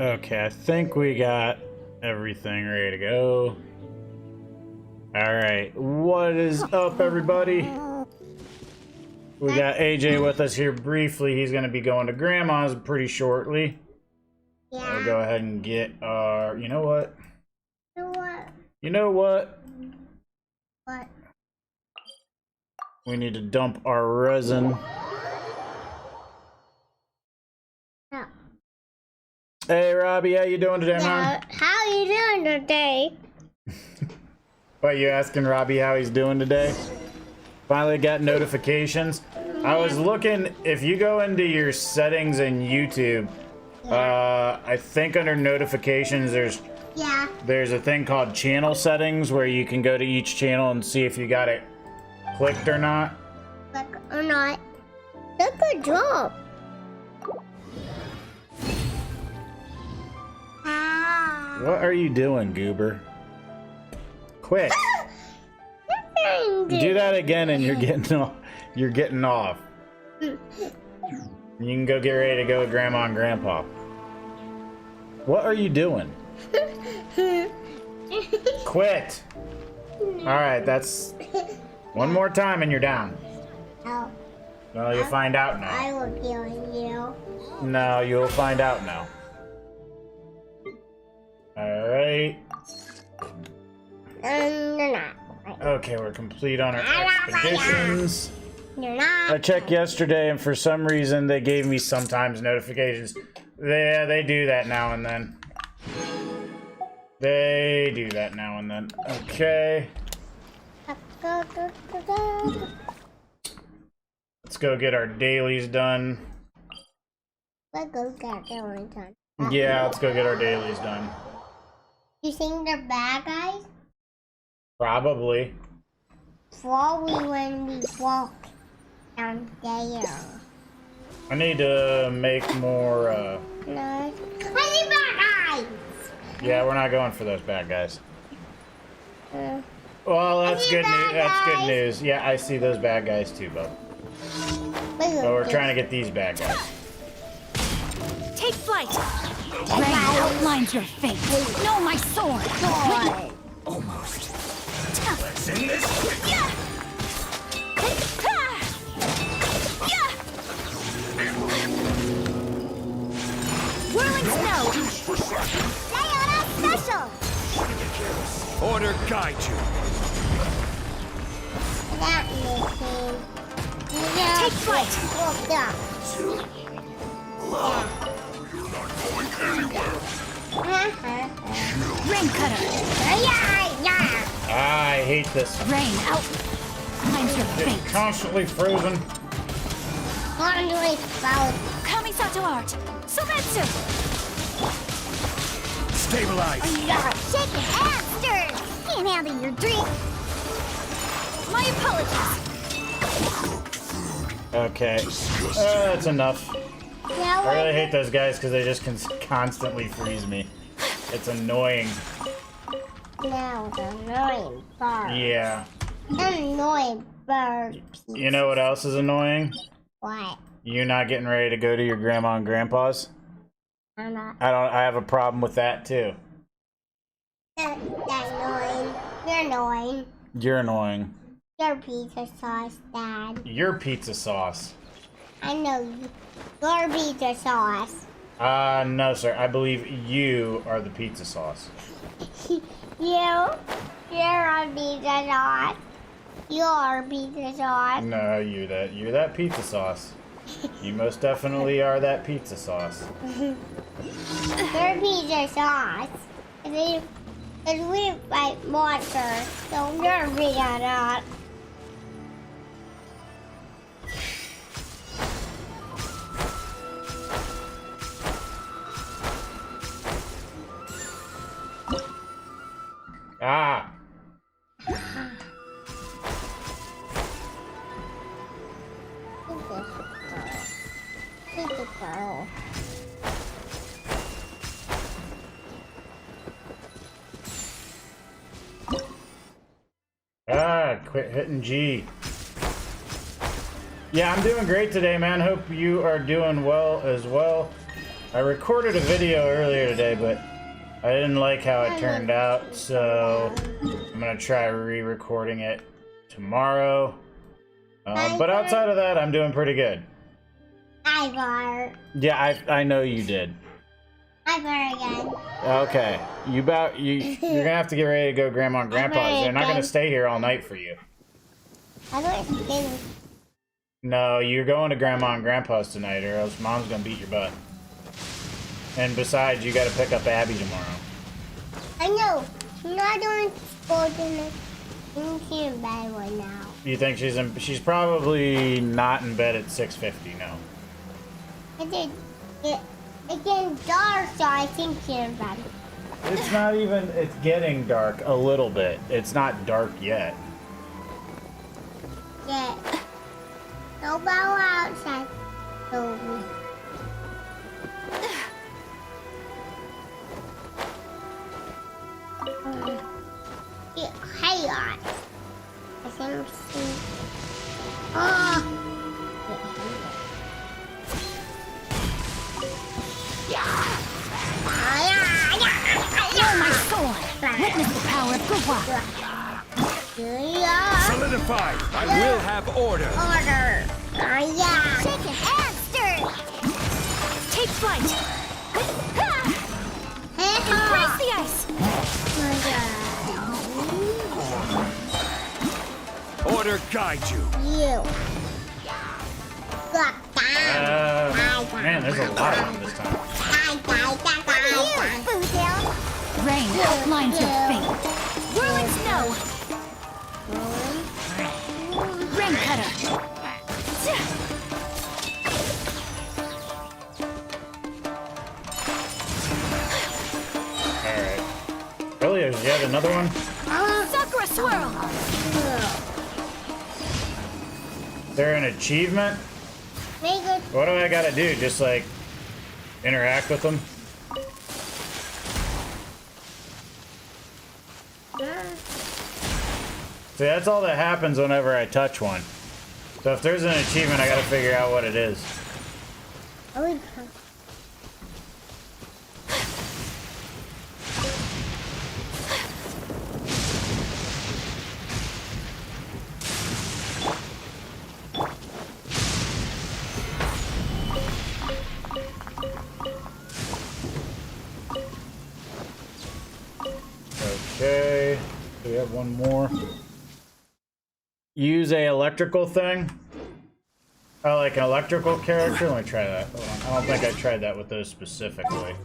Okay, I think we got everything ready to go. Alright, what is up, everybody? We got AJ with us here briefly. He's going to be going to Grandma's pretty shortly. Yeah. We'll go ahead and get our... You know what? You know what? You know what? What? We need to dump our resin. No. Hey, Robbie, how you doing today, man? How are you doing today? What, you asking Robbie how he's doing today? Finally got notifications. I was looking, if you go into your settings in YouTube, I think under notifications there's a thing called channel settings where you can go to each channel and see if you got it clicked or not. Click or not. That's a good job. What are you doing, Goober? Quit. Do that again and you're getting off. You're getting off. You can go get ready to go with Grandma and Grandpa. What are you doing? Quit. Alright, that's one more time and you're down. Oh. Well, you'll find out now. I will kill you. No, you'll find out now. Alright. You're not. Okay, we're complete on our expeditions. You're not. I checked yesterday, and for some reason, they gave me sometimes notifications. Yeah, they do that now and then. They do that now and then. Okay. Let's go get our dailies done. Let's go get dailies done. Yeah, let's go get our dailies done. You think they're bad guys? Probably. Probably when we walk down there. I need to make more, No. I need bad guys! Yeah, we're not going for those bad guys. Uh, Well, that's see good news. bad That's good guys. news. Yeah, I see those bad guys too, Bo. But we're trying to get these bad guys. Take flight! Rain outlines your fate. Know my sword! Almost. Let's end this quick. Yeah! Yeah! Whirling snow! Sayona special! Order guide you. That missing. Take flight! Look up. You're not going anywhere. Rain cutter! I hate this. Rain outlines your Getting fate. constantly frozen. Kamisato art! Sumetsu! Stabilize. Shake your hamsters! Can't handle your drink. My apologies! Okay. That's enough. I really Now hate those guys because they just constantly freeze me. It's annoying. the annoying bird. Yeah. Annoying bird. You know what else is annoying? What? You not getting ready to go to your grandma and grandpa's? I'm not. I have a problem with that too. That's annoying. You're annoying. You're annoying. Your pizza sauce, Dad. Your pizza sauce. I know you. Your pizza sauce. No, sir. I believe you are the pizza sauce. You're a pizza sauce. You're pizza sauce. No, you're that pizza sauce. You most definitely are that pizza sauce. You're pizza sauce. And we fight monsters, so you're pizza sauce. Ah! Pizza girl. Quit hitting G. Yeah, I'm doing great today, man. Hope you are doing well as well. I recorded a video earlier today, but I didn't like how it turned out, so I'm gonna try re-recording it tomorrow. But outside of that, I'm doing pretty good. I bar. Yeah, I know you did. I bar again. Okay, you're gonna have to get ready to go Grandma and Grandpa's. They're not gonna stay here all night for you. I don't think. No, you're going to Grandma and Grandpa's tonight, or else Mom's gonna beat your butt. And besides, you gotta pick up Abby tomorrow. I know. She's not doing sports in bed right now. You think she's probably not in bed at 6:50 now. It's getting dark, so I think she's in bed. It's not even, it's getting dark a little bit. It's not dark yet. Yeah. No bow outside. So chaos. I think she. Oh. Feel my sword. Witness the power of Gua. Solidified. I will have order. Order. Yeah. Shaken and stirred. Take flight. Embrace the ice. Order guide you. You. Man, there's a lot of them this time. Rain outlines your fate. Whirling snow. Rain cutter. Alright. Really, there's yet another one? Sakura swirl. Is there an achievement? Make it. What do I gotta do? Just like interact with them? See, that's all that happens whenever I touch one. So if there's an achievement, I gotta figure out what it is. Okay, do we have one more? Use a electrical thing? Oh, like an electrical character? Let me try that. Hold on. I don't think I tried that with those specifically.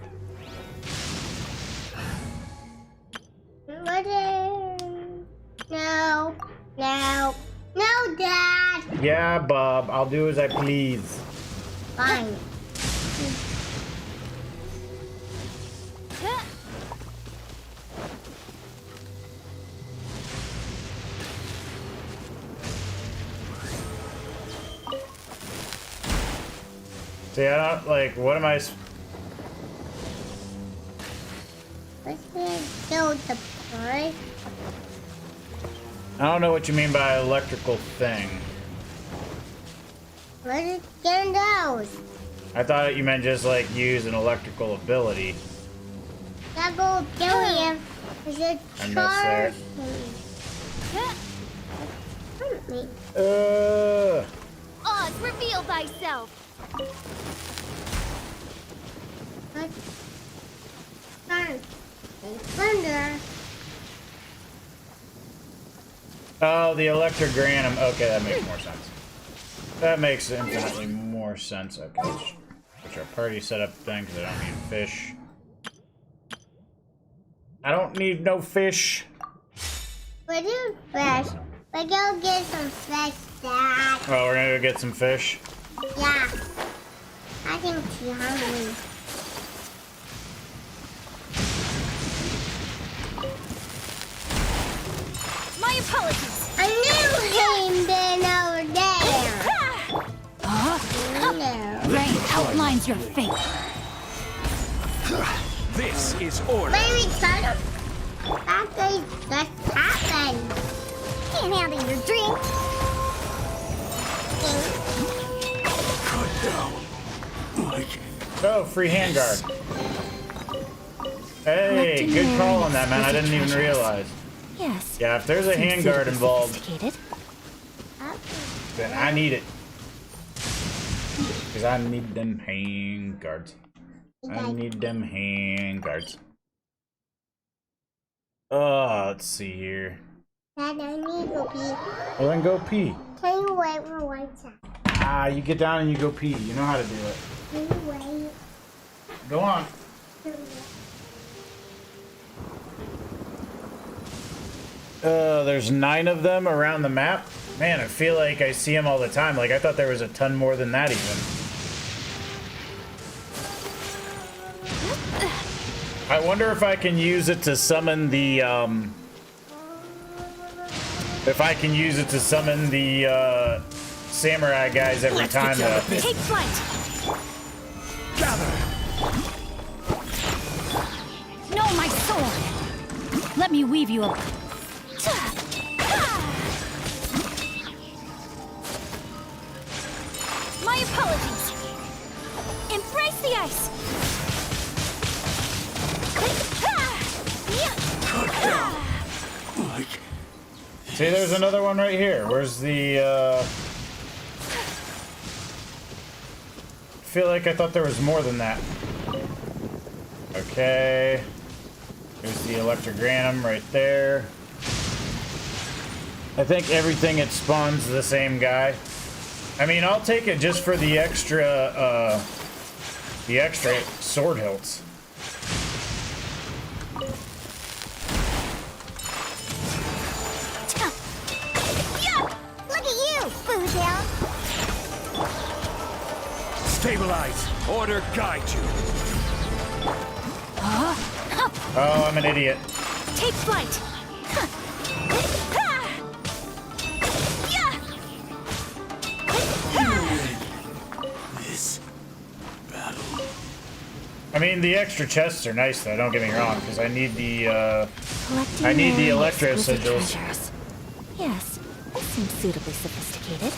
No. No. No, Dad. Yeah, Bob. I'll do as I please. Fine. See, I don't, like, what am I... Let's kill the boy. I don't know what you mean by electrical thing. Let's get those. I thought you meant just, like, use an electrical ability. That go kill him. Is it I missed there. Hurt me. Oz, reveal thyself. Let's turn. Thunder. Oh, the electrogranum. Okay, that makes more sense. That makes infinitely more sense. Okay, let's switch our party setup thing because I don't need fish. I don't need no fish. We do fish. We go get some fish, Dad. Oh, we're gonna go get some fish. Yeah. I think she's hungry. My apologies. I knew him been over there. No. Rain outlines your fate. This is order. Baby, son of that happened. Can't handle your drink. Cut down. Like Oh, free handguard. Hey, Collecting good rare call and on that, man. I didn't even exquisite realize. Yes. Yeah, if there's a Seems handguard suitably involved, sophisticated. then I need it. Because I need them handguards. I need them handguards. Let's see here. Dad, I need to pee. Well, then go pee. Can you wait for 1 second? You get down and you go pee. You know how to do it. Can you wait? Go on. There's 9 of them around the map. Man, I feel like I see them all the time. Like, I thought there was a ton more than that even. I wonder if I can use it to summon the, if I can use it to summon the, samurai guys every time, though. Take flight. Gather. No, my sword. Let me weave you a... My apologies. Embrace the ice. See, there's another one right here. Where's the, I feel like I thought there was more than that. Okay. There's the electrogranum right there. I think everything it spawns the same guy. I mean, I'll take it just for the extra sword hilts. Look at you, Foodhill. Stabilize. Order guide you. Oh, I'm an idiot. Take flight. This battle. I mean, the extra chests are nice, though. Don't get me wrong, because I need the Collecting I need the rare and electro exquisite sigils. treasures. Yes, that seems suitably sophisticated.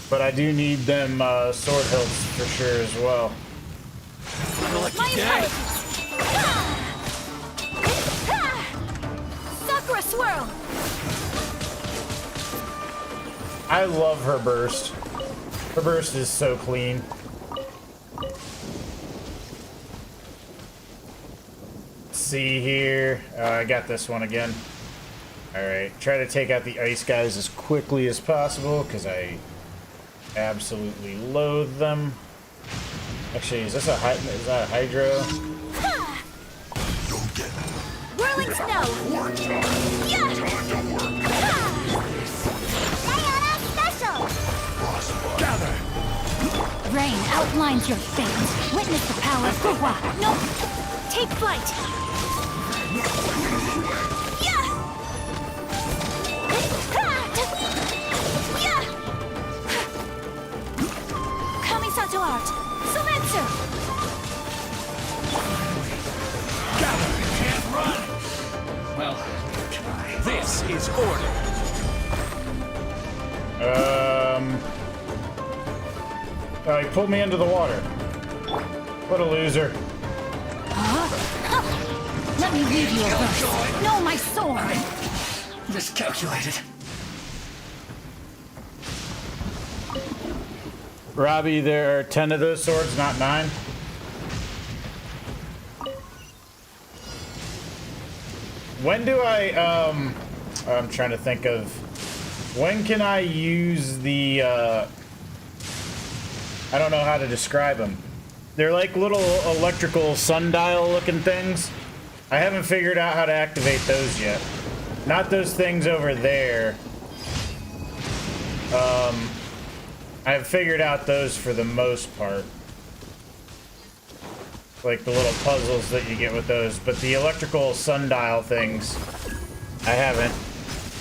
But I do need them sword hilts for sure as well. My apologies. Sakura swirl. I love her burst. Her burst is so clean. Let's see here. I got this one again. Alright, try to take out the ice guys as quickly as possible, because I absolutely loathe them. Actually, is that a hydro? Whirling snow. Special. Gather. Rain outlines your fate. Witness the power of Kuwa. No. Take flight. Kamisato art. Sumetsu. Gather. Can't run. Well, this is order. Oh, he pulled me into the water. What a loser. Let me leave you a verse. No, my sword. Miscalculated. Robbie, there are 10 of those swords, not 9. When do I'm trying to think of, when can I use the, I don't know how to describe them. They're like little electrical sundial looking things. I haven't figured out how to activate those yet. Not those things over there. I've figured out those for the most part. Like the little puzzles that you get with those, but the electrical sundial things, I haven't,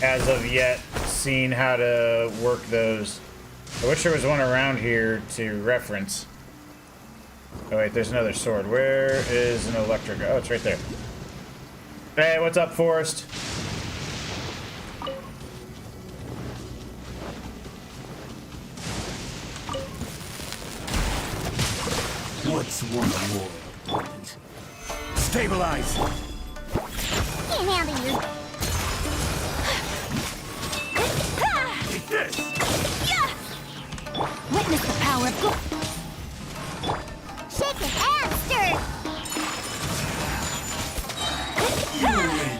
as of yet, seen how to work those. I wish there was one around here to reference. Oh wait, there's another sword. Where is an electric? Oh, it's right there. Hey, what's up, Forrest? What's This one war important. Stabilize! Can't handle you. Take this! Yeah! Witness the power of good. Shake it and stir. You win!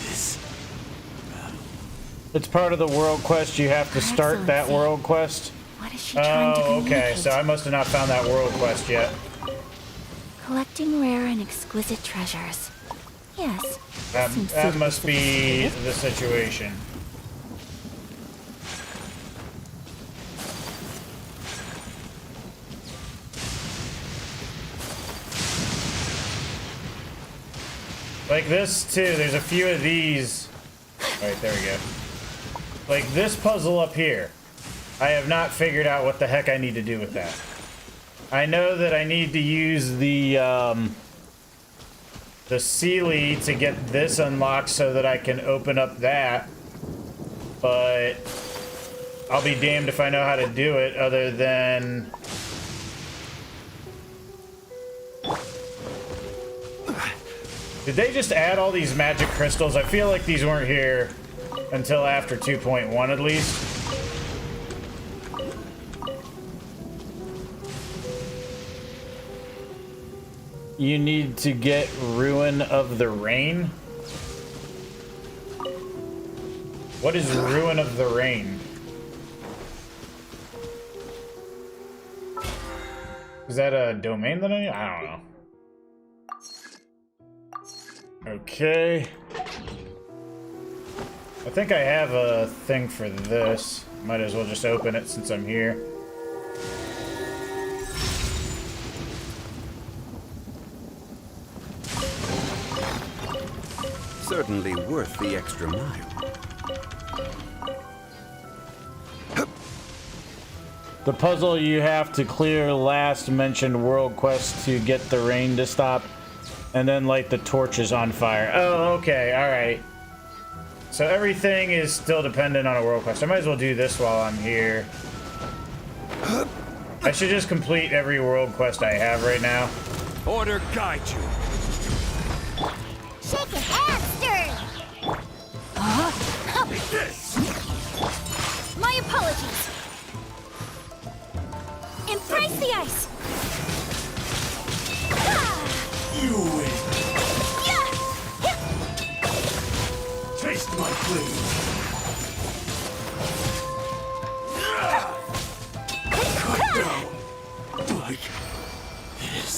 This It's part of the world quest. You have to start that Excellency. world quest. What is she trying to Oh, okay. communicate? So I must have not found that world quest yet. Collecting rare and exquisite treasures. Yes. That, seems that suitably must be sophisticated. the situation. Like this too, there's a few of these. Right, there we go. Like this puzzle up here. I have not figured out what the heck I need to do with that. I know that I need to use the Sealy to get this unlocked so that I can open up that. But I'll be damned if I know how to do it other than... Did they just add all these magic crystals? I feel like these weren't here until after 2.1 at least. You need to get Ruin of the Rain? What is Ruin of the Rain? Is that a domain that I don't know. Okay. I think I have a thing for this. Might as well just open it since I'm here. Certainly worth the extra mile. The puzzle you have to clear last mentioned world quest to get the rain to stop and then light the torches on fire. Oh, okay, alright. So everything is still dependent on a world quest. I might as well do this while I'm here. I should just complete every world quest I have right now. order guide you. Shake it and stir. Take this! My apologies. Embrace the ice. You win! Yeah! Taste my blade! Cut down! Like this.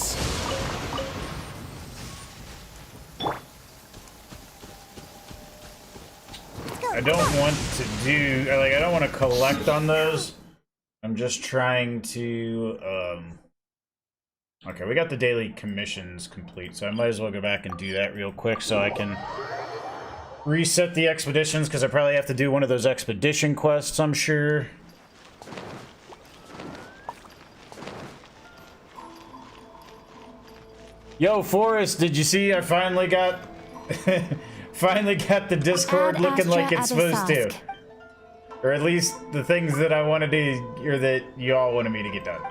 I don't want to do, like, I don't want to collect on those. I'm just trying to, okay, we got the daily commissions complete, so I might as well go back and do that real quick so I can reset the expeditions, because I probably have to do one of those expedition quests, I'm sure. Yo, Forrest, did you see I finally got finally got the Discord Ad looking like Astra it's supposed to? Abasask. Or at least the things that I wanted to, or that you all wanted me to get done.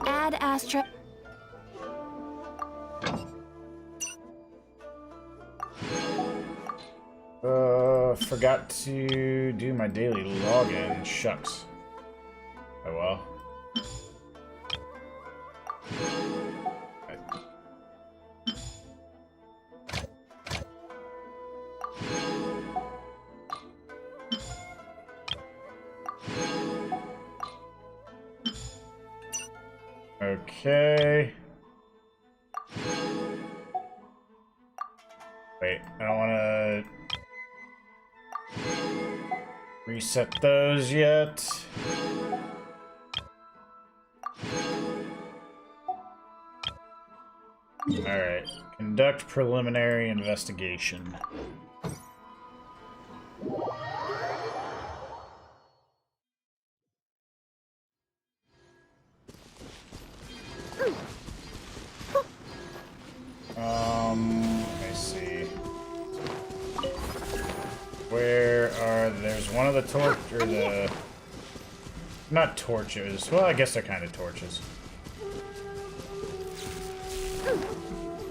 Ad Astra. Forgot to do my daily login. Shucks. Oh well. Okay. Wait, I don't want to reset those yet. Alright, conduct preliminary investigation. Let me see. Where are, there's one of the torch, or the Not torches. Well, I guess they're kind of torches.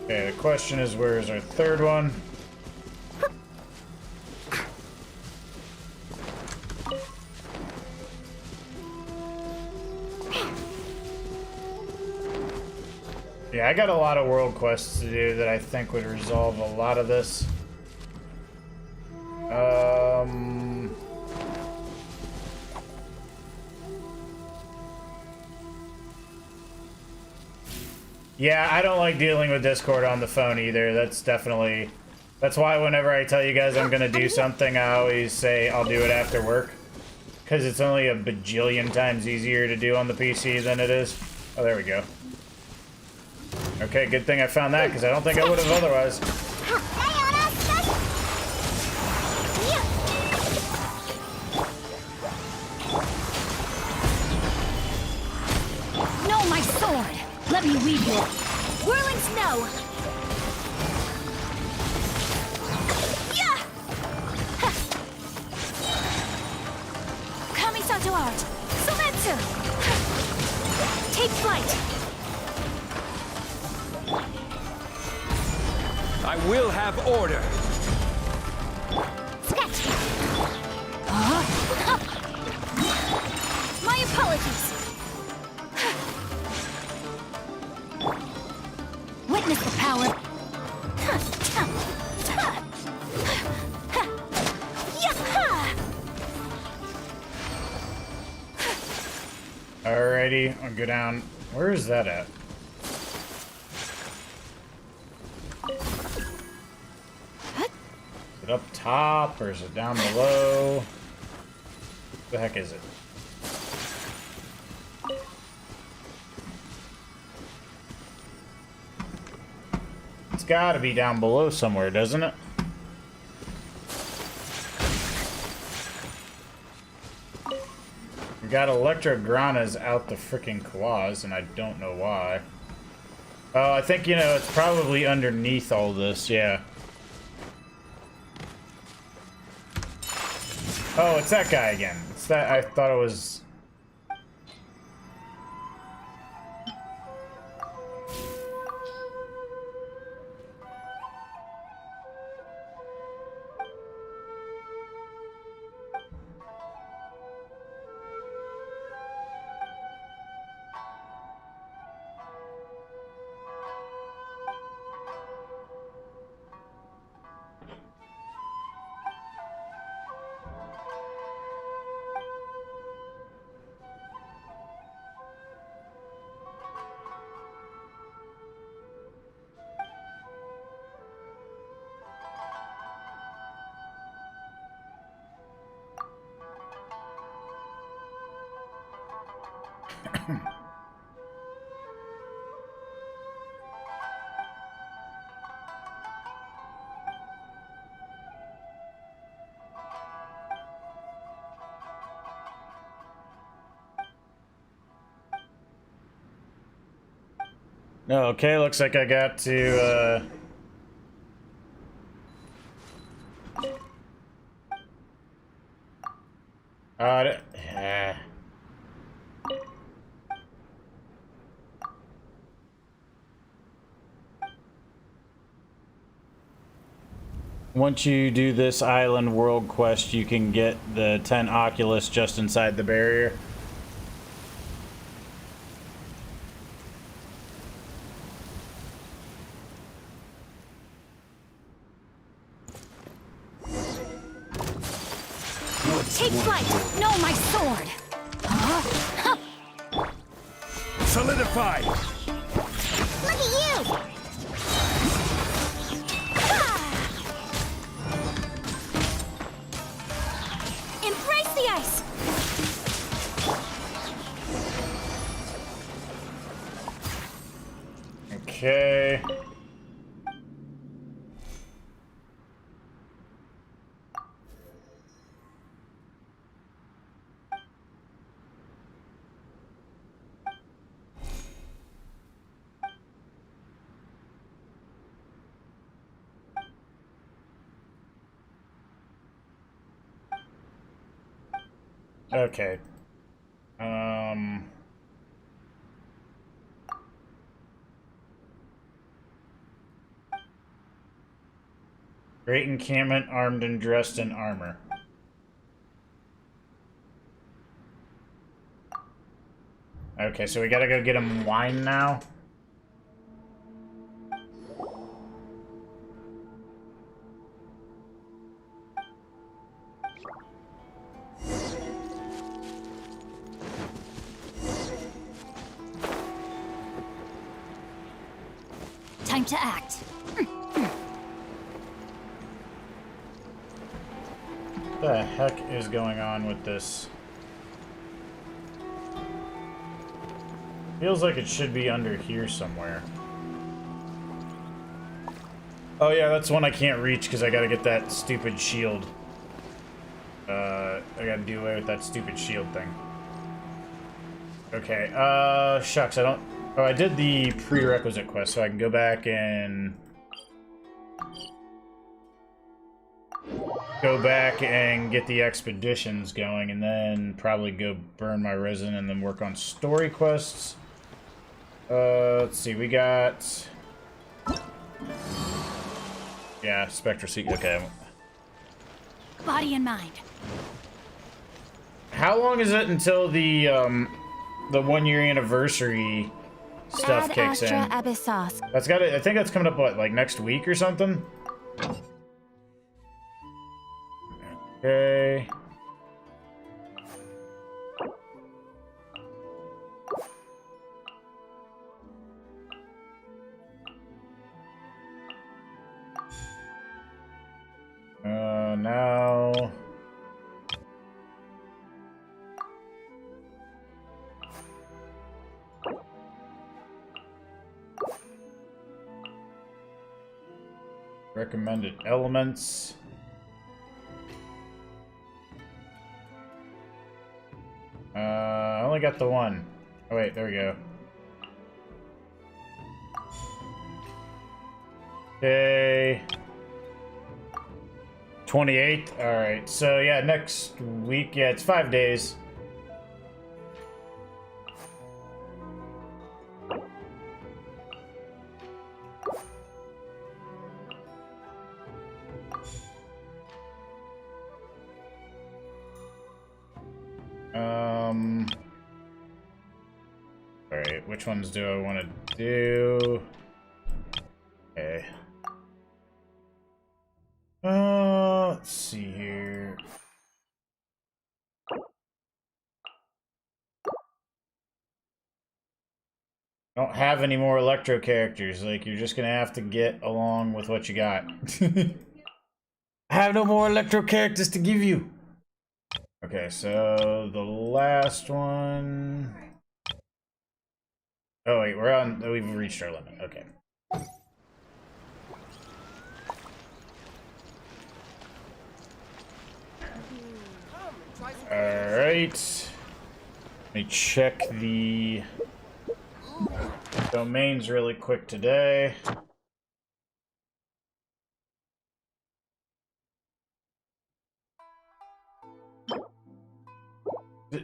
Okay, the question is, where is our third one? Yeah, I got a lot of world quests to do that I think would resolve a lot of this. Yeah, I don't like dealing with Discord on the phone either. That's why whenever I tell you guys I'm gonna do something, I always say I'll do it after work. Because it's only a bajillion times easier to do on the PC than it is. Oh, there we go. Okay, good thing I found that, because I don't think I would have otherwise. No, my sword! Let me weave you. Whirling snow! Yeah! Kamisato art! Sometsu! Take flight! I will have order. Sketch! My apologies! Witness the power. Alrighty, I'll go down. Where is that at? Is it up top or is it down below? What the heck is it? It's gotta be down below somewhere, doesn't it? We got Electrogranas out the freaking claws, and I don't know why. Oh, I think, you know, it's probably underneath all this, yeah. Oh, it's that guy again. It's that, I thought it was... Okay, looks like I got to, yeah. Once you do this island world quest, you can get the 10 Oculus just inside the barrier. Take flight! No, my sword! Solidify! Look at you! Embrace the ice! Okay. Okay. Great encampment, armed and dressed in armor. Okay, so we gotta go get him wine now. Time to act. What the heck is going on with this? Feels like it should be under here somewhere. Oh yeah, that's one I can't reach because I gotta get that stupid shield. I gotta do away with that stupid shield thing. Okay, shucks, I don't... Oh, I did the prerequisite quest, so I can go back and... get the expeditions going, and then probably go burn my resin and then work on story quests. Let's see, we got... Yeah, Spectra Seek, okay. Body and mind. How long is it until the 1 year anniversary stuff Ad kicks in? Astra Abyssos. That's got it. I think that's coming up, what, like next week or something? Okay. Now... Recommended elements. I only got the one. Oh wait, there we go. Okay. 28th. All right. So yeah, next week. Yeah, it's 5 days. All right. Which ones do I want to do? Okay. Let's see here. I don't have any more electro characters. Like, you're just gonna have to get along with what you got. I have no more electro characters to give you. Okay, so the last one. Oh wait, we've reached our limit. Okay. Alright. Let me check the domains really quick today.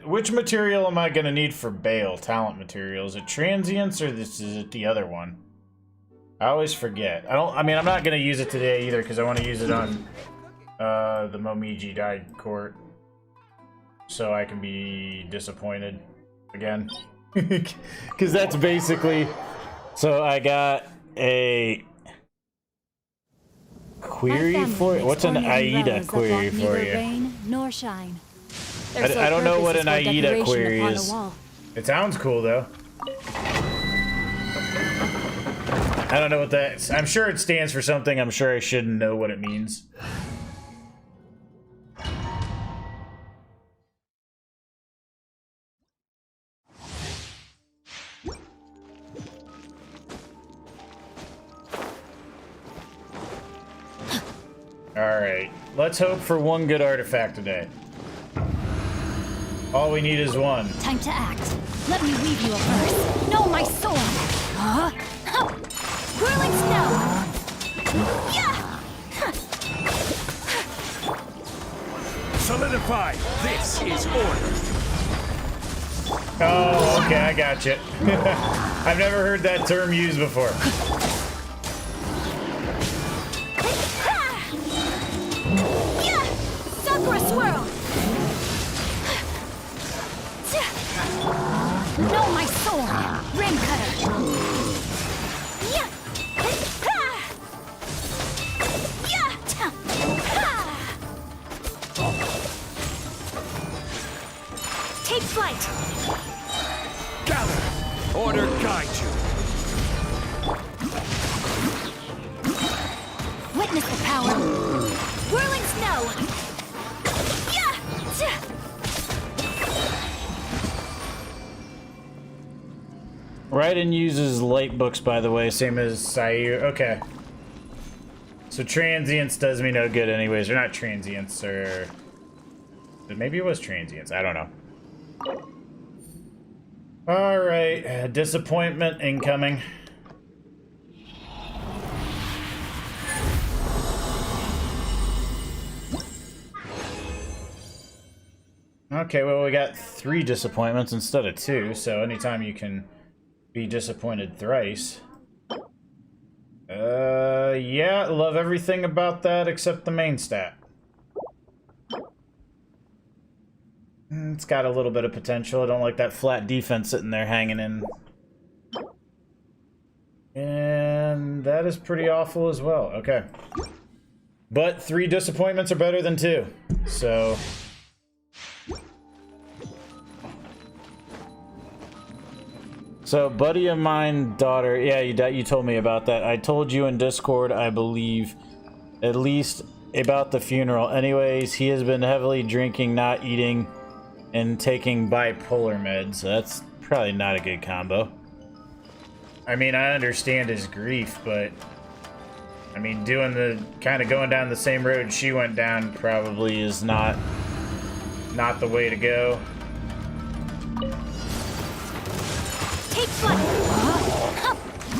Which material am I going to need for Bale? Talent material. Is it transients or is it the other one? I always forget. I mean, I'm not going to use it today either because I want to use it on the Momiji died court. So I can be disappointed again. Because that's basically... So I got a query for it. What's an AIDA query for you? Rain nor shine. I don't know what an AIDA query is. It sounds cool though. I don't know what that is. I'm sure it stands for something. I'm sure I shouldn't know what it means. Alright, let's hope for one good artifact today. All we need is one. Time to act. Let me weave you a verse. No, my sword! Huh? Whirling snow! Yeah! Solidify! This is order! Oh, okay, I got you. I've never heard that term used before. sword! Rim cutter! Yeah! Ha! Yeah! Ha! Take flight! Gather! Order guide you! Witness the power! Whirling snow! Yeah! Raiden uses light books, by the way, same as Sayu. Okay. So transience does me no good anyways. Or not transience, or... Maybe it was transience. I don't know. Alright. Disappointment incoming. Okay, well, we got 3 disappointments instead of 2, so anytime you can be disappointed thrice. Yeah, love everything about that except the main stat. It's got a little bit of potential. I don't like that flat defense sitting there hanging in. And that is pretty awful as well. Okay. But 3 disappointments are better than 2, so... So, buddy of mine, daughter, yeah, you told me about that. I told you in Discord, I believe, at least about the funeral. Anyways, he has been heavily drinking, not eating, and taking bipolar meds. That's probably not a good combo. I mean, I understand his grief, but... I mean, doing the... kind of going down the same road she went down probably is not the way to go. Take flight!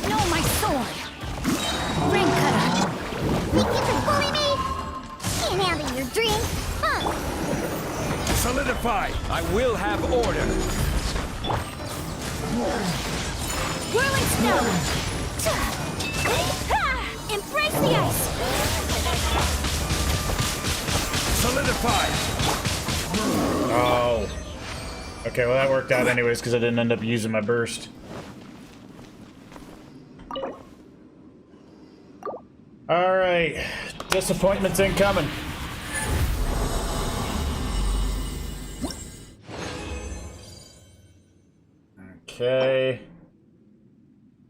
No, my sword! Ring cutter! Think you can bully me? Can't handle your drink, huh? Solidify! I will have order! Whirling snow! Embrace the ice! Solidify! Oh. Okay, well that worked out anyways because I didn't end up using my burst. Alright. Disappointments incoming. Okay.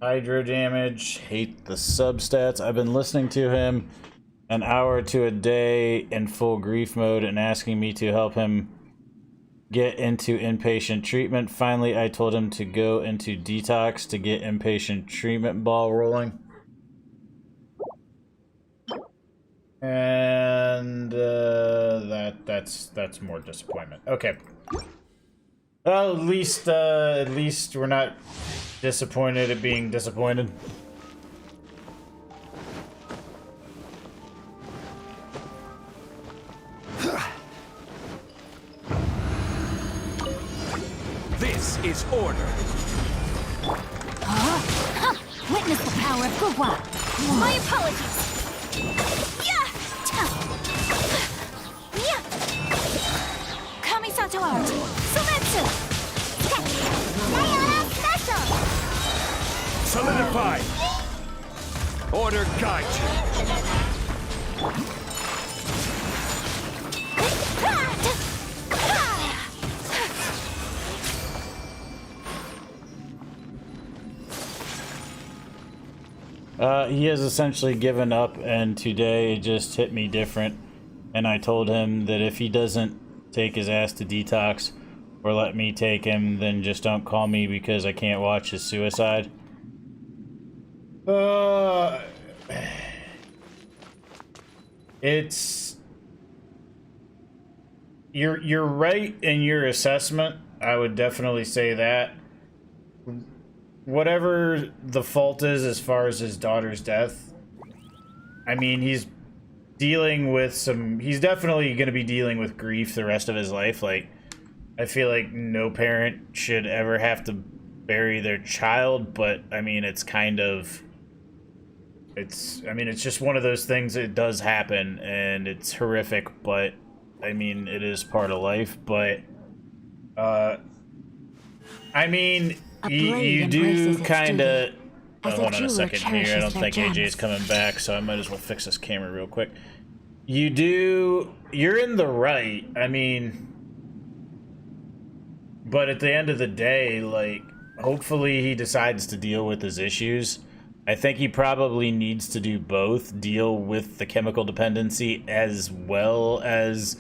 Hydro damage. Hate the substats. I've been listening to him an hour to a day in full grief mode and asking me to help him get into inpatient treatment. Finally, I told him to go into detox to get inpatient treatment ball rolling. And that's more disappointment. Okay. Well, at least we're not disappointed at being disappointed. This is order. Witness the power of Gugwa! My apologies! Yeah! Yeah! Kamisato art! Sometsu! Sayonara special! Solidify! Order guide you! He has essentially given up, and today it just hit me different. And I told him that if he doesn't take his ass to detox or let me take him, then just don't call me because I can't watch his suicide. It's... You're right in your assessment. I would definitely say that. Whatever the fault is as far as his daughter's death, I mean, he's dealing with some... He's definitely going to be dealing with grief the rest of his life. Like, I feel like no parent should ever have to bury their child, but, I mean, it's kind of... I mean, it's just one of those things that does happen, and it's horrific, but, I mean, it is part of life, but, I mean... You do kind of... As a hold on a jeweler second here. I cherishes don't their think gems. AJ's coming back, so I might as well fix this camera real quick. You do... You're in the right. I mean... But at the end of the day, like, hopefully he decides to deal with his issues. I think he probably needs to do both. Deal with the chemical dependency as well as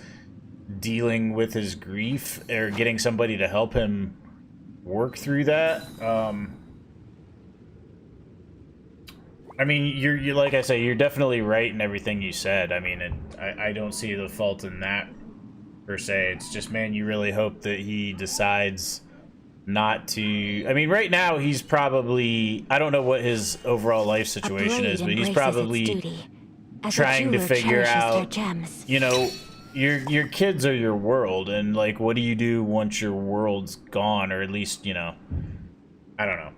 dealing with his grief, or getting somebody to help him work through that. I mean, you're like I say, you're definitely right in everything you said. I mean, I don't see the fault in that per se. It's just, man, you really hope that he decides not to. I mean, right now he's probably, I don't know what his overall life situation is, but he's probably trying to figure out, you know, your kids are your world, and like, what do you do once your world's gone, or at least, you know, I don't know.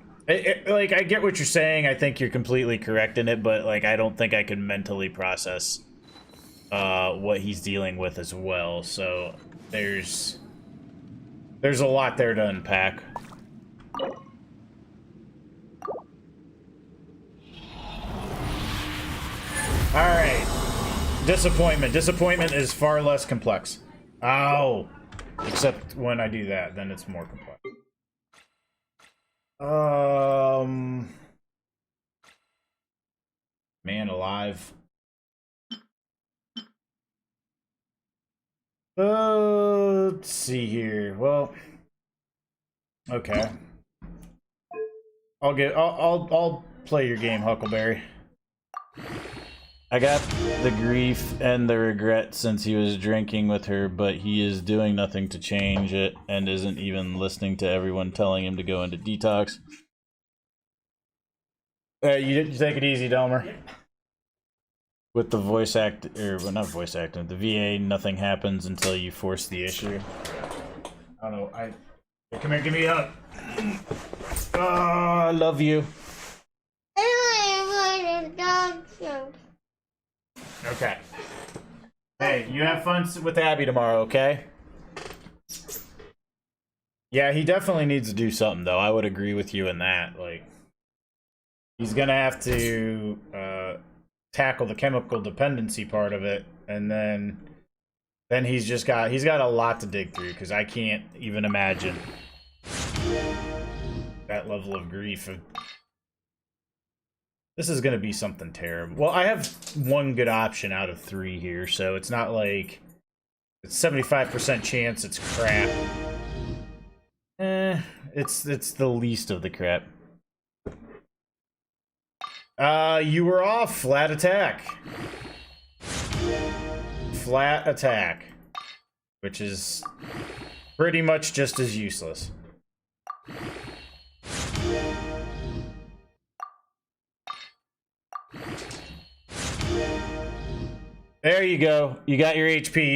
Like, I get what you're saying. I think you're completely correct in it, but like, I don't think I can mentally process what he's dealing with as well. So there's a lot there to unpack. All right, disappointment. Disappointment is far less complex. Oh, except when I do that, then it's more complex. Man alive. Let's see here. Well, okay. I'll play your game, Huckleberry. I got the grief and the regret since he was drinking with her, but he is doing nothing to change it and isn't even listening to everyone telling him to go into detox. You take it easy, Delmer. With the voice act, or well, not voice acting, the VA, nothing happens until you force the issue. I don't know. Hey, come here, give me a hug. Oh, I love you. Okay. Hey, you have fun with Abby tomorrow, okay? Yeah, he definitely needs to do something, though. I would agree with you in that. Like, he's gonna have to tackle the chemical dependency part of it, and then he's got a lot to dig through, because I can't even imagine that level of grief. This is gonna be something terrible. Well, I have one good option out of 3 here, so it's not like it's 75% chance it's crap. It's the least of the crap. You were off. Flat attack. Flat attack. Which is pretty much just as useless. There you go. You got your HP.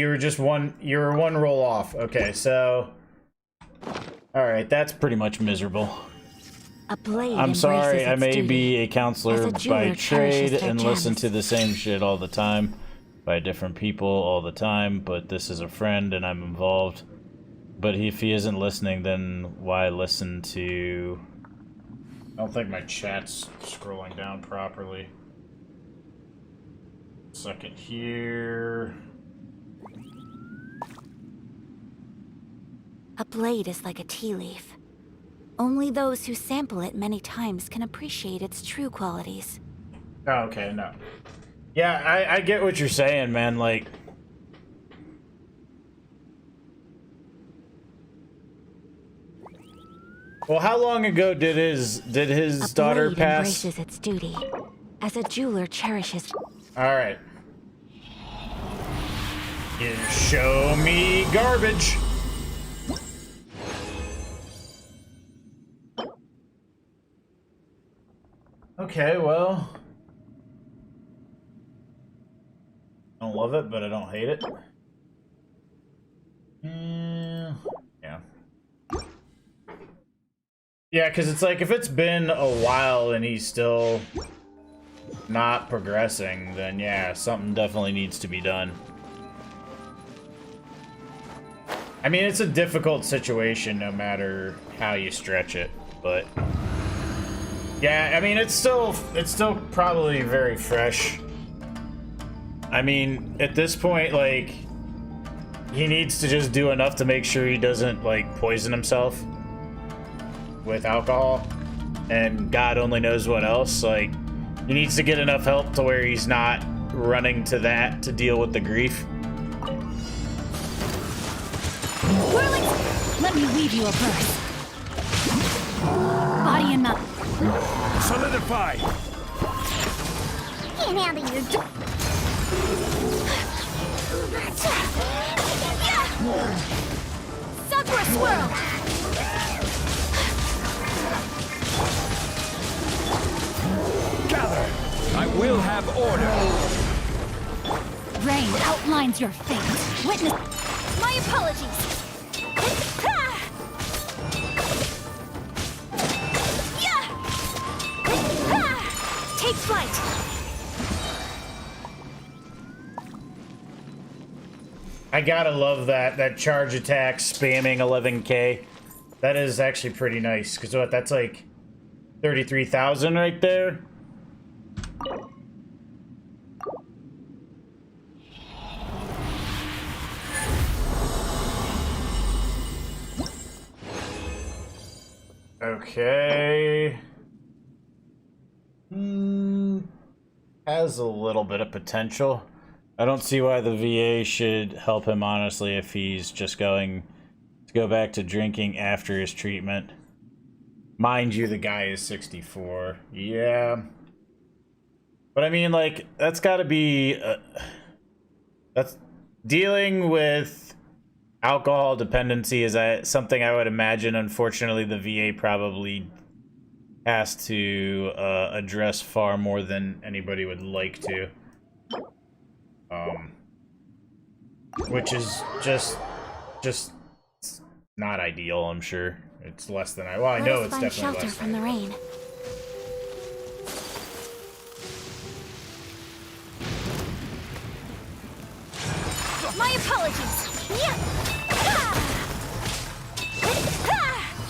You were one roll off. Okay, so alright, that's pretty much miserable. I'm sorry, I may be a counselor by trade and listen to the same shit all the time by different people all the time, but this is a friend and I'm involved. But if he isn't listening, then why listen to... I don't think my chat's scrolling down properly. Second here. A blade is like a tea leaf. Only those who sample it many times can appreciate its true qualities. Oh, okay, no. Yeah, I get what you're saying, man, like... Well, how long ago did his daughter pass? Embraces its duty, as a jeweler cherishes... Alright. You show me garbage! Okay, well... I don't love it, but I don't hate it. Yeah. Yeah, because it's like, if it's been a while and he's still not progressing, then yeah, something definitely needs to be done. I mean, it's a difficult situation no matter how you stretch it. But yeah, I mean, it's still probably very fresh. I mean, at this point, like, he needs to just do enough to make sure he doesn't, like, poison himself with alcohol, and God only knows what else. Like, he needs to get enough help to where he's not running to that to deal with the grief. Whirling... Let me weave you a verse. Body and mouth. Solidify! Can't handle your Sakura swirl! Gather! I will have order! Rain outlines your fate. Witness... My apologies! Take flight! I gotta love that charge attack spamming 11k. That is actually pretty nice, because what, that's like 33,000 right there. Okay. Has a little bit of potential. I don't see why the VA should help him, honestly, if he's just going to go back to drinking after his treatment. Mind you, the guy is 64. Yeah. But I mean, like, that's gotta be... that's... Dealing with alcohol dependency is something I would imagine, unfortunately, the VA probably has to address far more than anybody would like to. Which is just not ideal, I'm sure. It's less than well, I know it's definitely shelter less from the rain. My apologies. Yeah.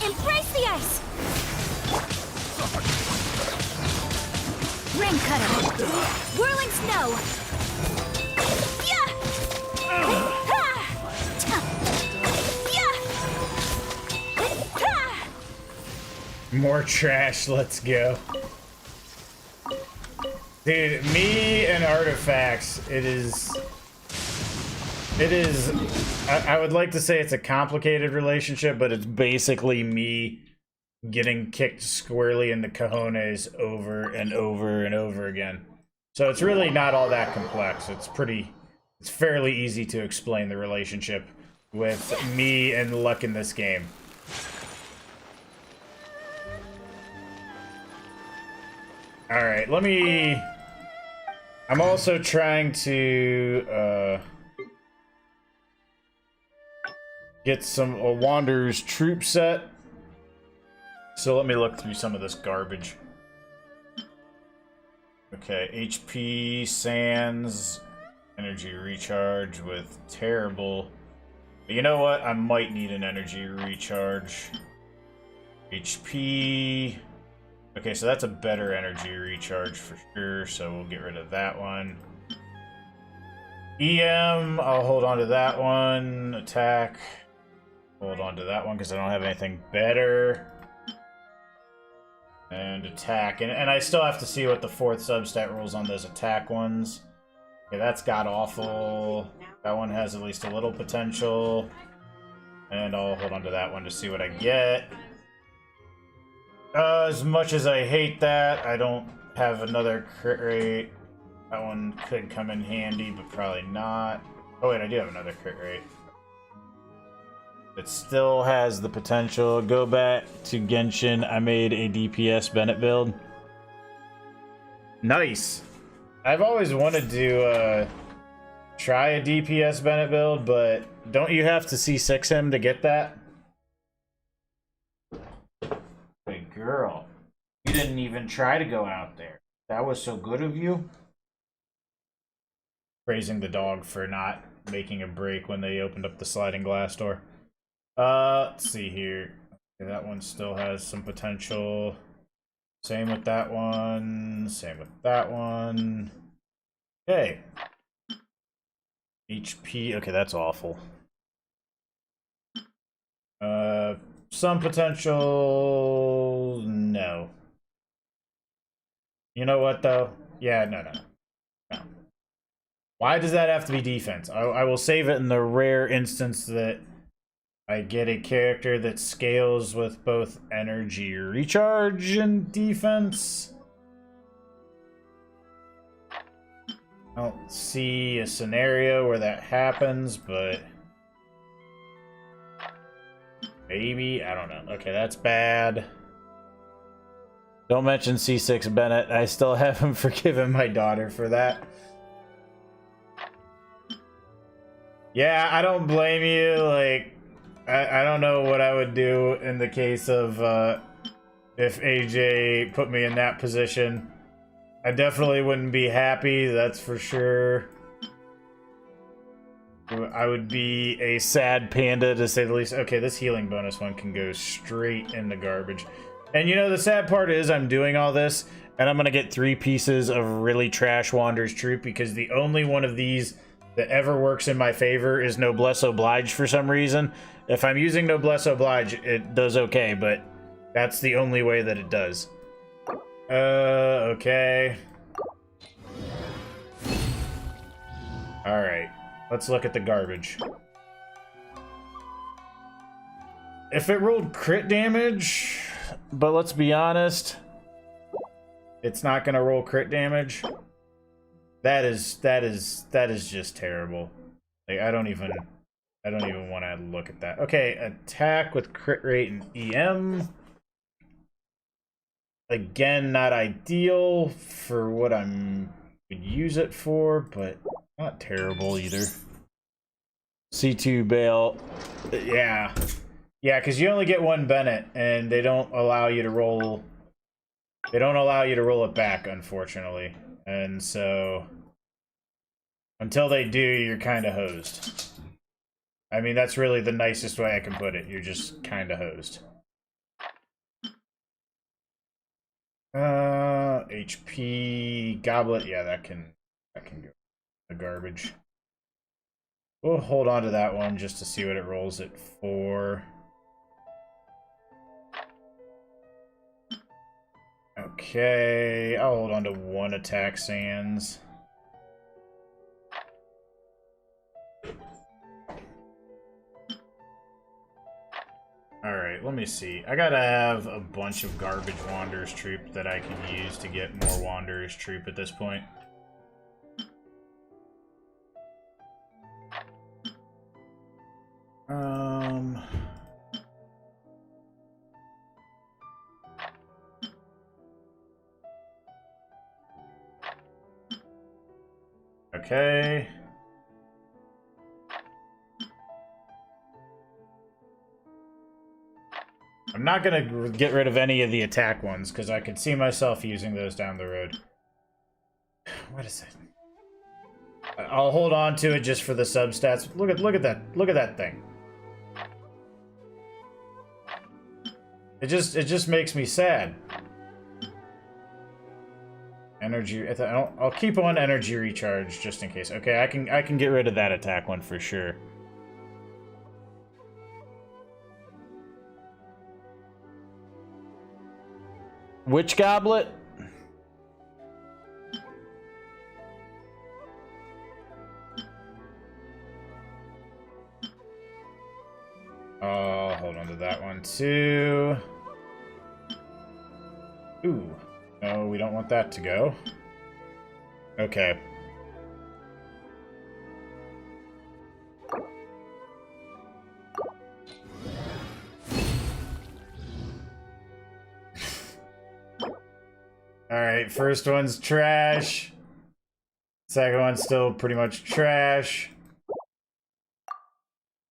Embrace the ice. Rain cutter. Whirling snow. More trash, let's go. Dude, me and artifacts, it is, I would like to say it's a complicated relationship, but it's basically me getting kicked squarely in the cojones over and over and over again. So it's really not all that complex. It's fairly easy to explain the relationship with me and luck in this game. Alright, I'm also trying to, get a Wanderer's troop set. So let me look through some of this garbage. Okay, HP, Sands, energy recharge with terrible... But you know what? I might need an energy recharge. HP... Okay, so that's a better energy recharge for sure, so we'll get rid of that one. EM, I'll hold on to that one. Attack, hold on to that one because I don't have anything better. And attack, and I still have to see what the 4th substat rules on those attack ones. Okay, that's god-awful. That one has at least a little potential. And I'll hold on to that one to see what I get. As much as I hate that, I don't have another crit rate. That one could come in handy, but probably not. Oh wait, I do have another crit rate. It still has the potential. Go back to Genshin. I made a DPS Bennett build. Nice. I've always wanted to try a DPS Bennett build, but don't you have to C6 him to get that? Good girl. You didn't even try to go out there. That was so good of you. Praising the dog for not making a break when they opened up the sliding glass door. Let's see here. Okay, that one still has some potential. Same with that one. Same with that one. Okay. HP. Okay, that's awful. Some potential. No. You know what, though? Yeah, no. Why does that have to be defense? I will save it in the rare instance that I get a character that scales with both energy recharge and defense. I don't see a scenario where that happens, but maybe. I don't know. Okay, that's bad. Don't mention C6 Bennett. I still haven't forgiven my daughter for that. Yeah, I don't blame you. Like, I don't know what I would do in the case of if AJ put me in that position. I definitely wouldn't be happy, that's for sure. I would be a sad panda, to say the least. Okay, this healing bonus one can go straight in the garbage. And you know, the sad part is I'm doing all this, and I'm going to get 3 pieces of really trash Wander's Troop, because the only one of these that ever works in my favor is Noblesse Oblige for some reason. If I'm using Noblesse Oblige, it does okay, but that's the only way that it does. Okay. Alright, let's look at the garbage. If it rolled crit damage, but let's be honest, it's not gonna roll crit damage. That is just terrible. Like, I don't even want to look at that. Okay, attack with crit rate and EM. Again, not ideal for what I'm would use it for, but not terrible either. C2 bail. Yeah. Yeah, because you only get 1 Bennett, and they don't allow you to roll. They don't allow you to roll it back, unfortunately. And so, until they do, you're kind of hosed. I mean, that's really the nicest way I can put it. You're just kind of hosed. HP goblet. Yeah, that can go the garbage. We'll hold on to that one just to see what it rolls it for. Okay, I'll hold on to 1 attack sands. Alright, let me see. I gotta have a bunch of garbage Wanderer's Troop that I can use to get more Wanderer's Troop at this point. Okay. I'm not gonna get rid of any of the attack ones, because I could see myself using those down the road. What is it? I'll hold on to it just for the substats. Look at that thing. It just makes me sad. Energy. I'll keep on energy recharge just in case. Okay, I can get rid of that attack one for sure. Which goblet? Oh, hold on to that one too. Ooh. No, we don't want that to go. Okay. Alright, first one's trash. Second one's still pretty much trash.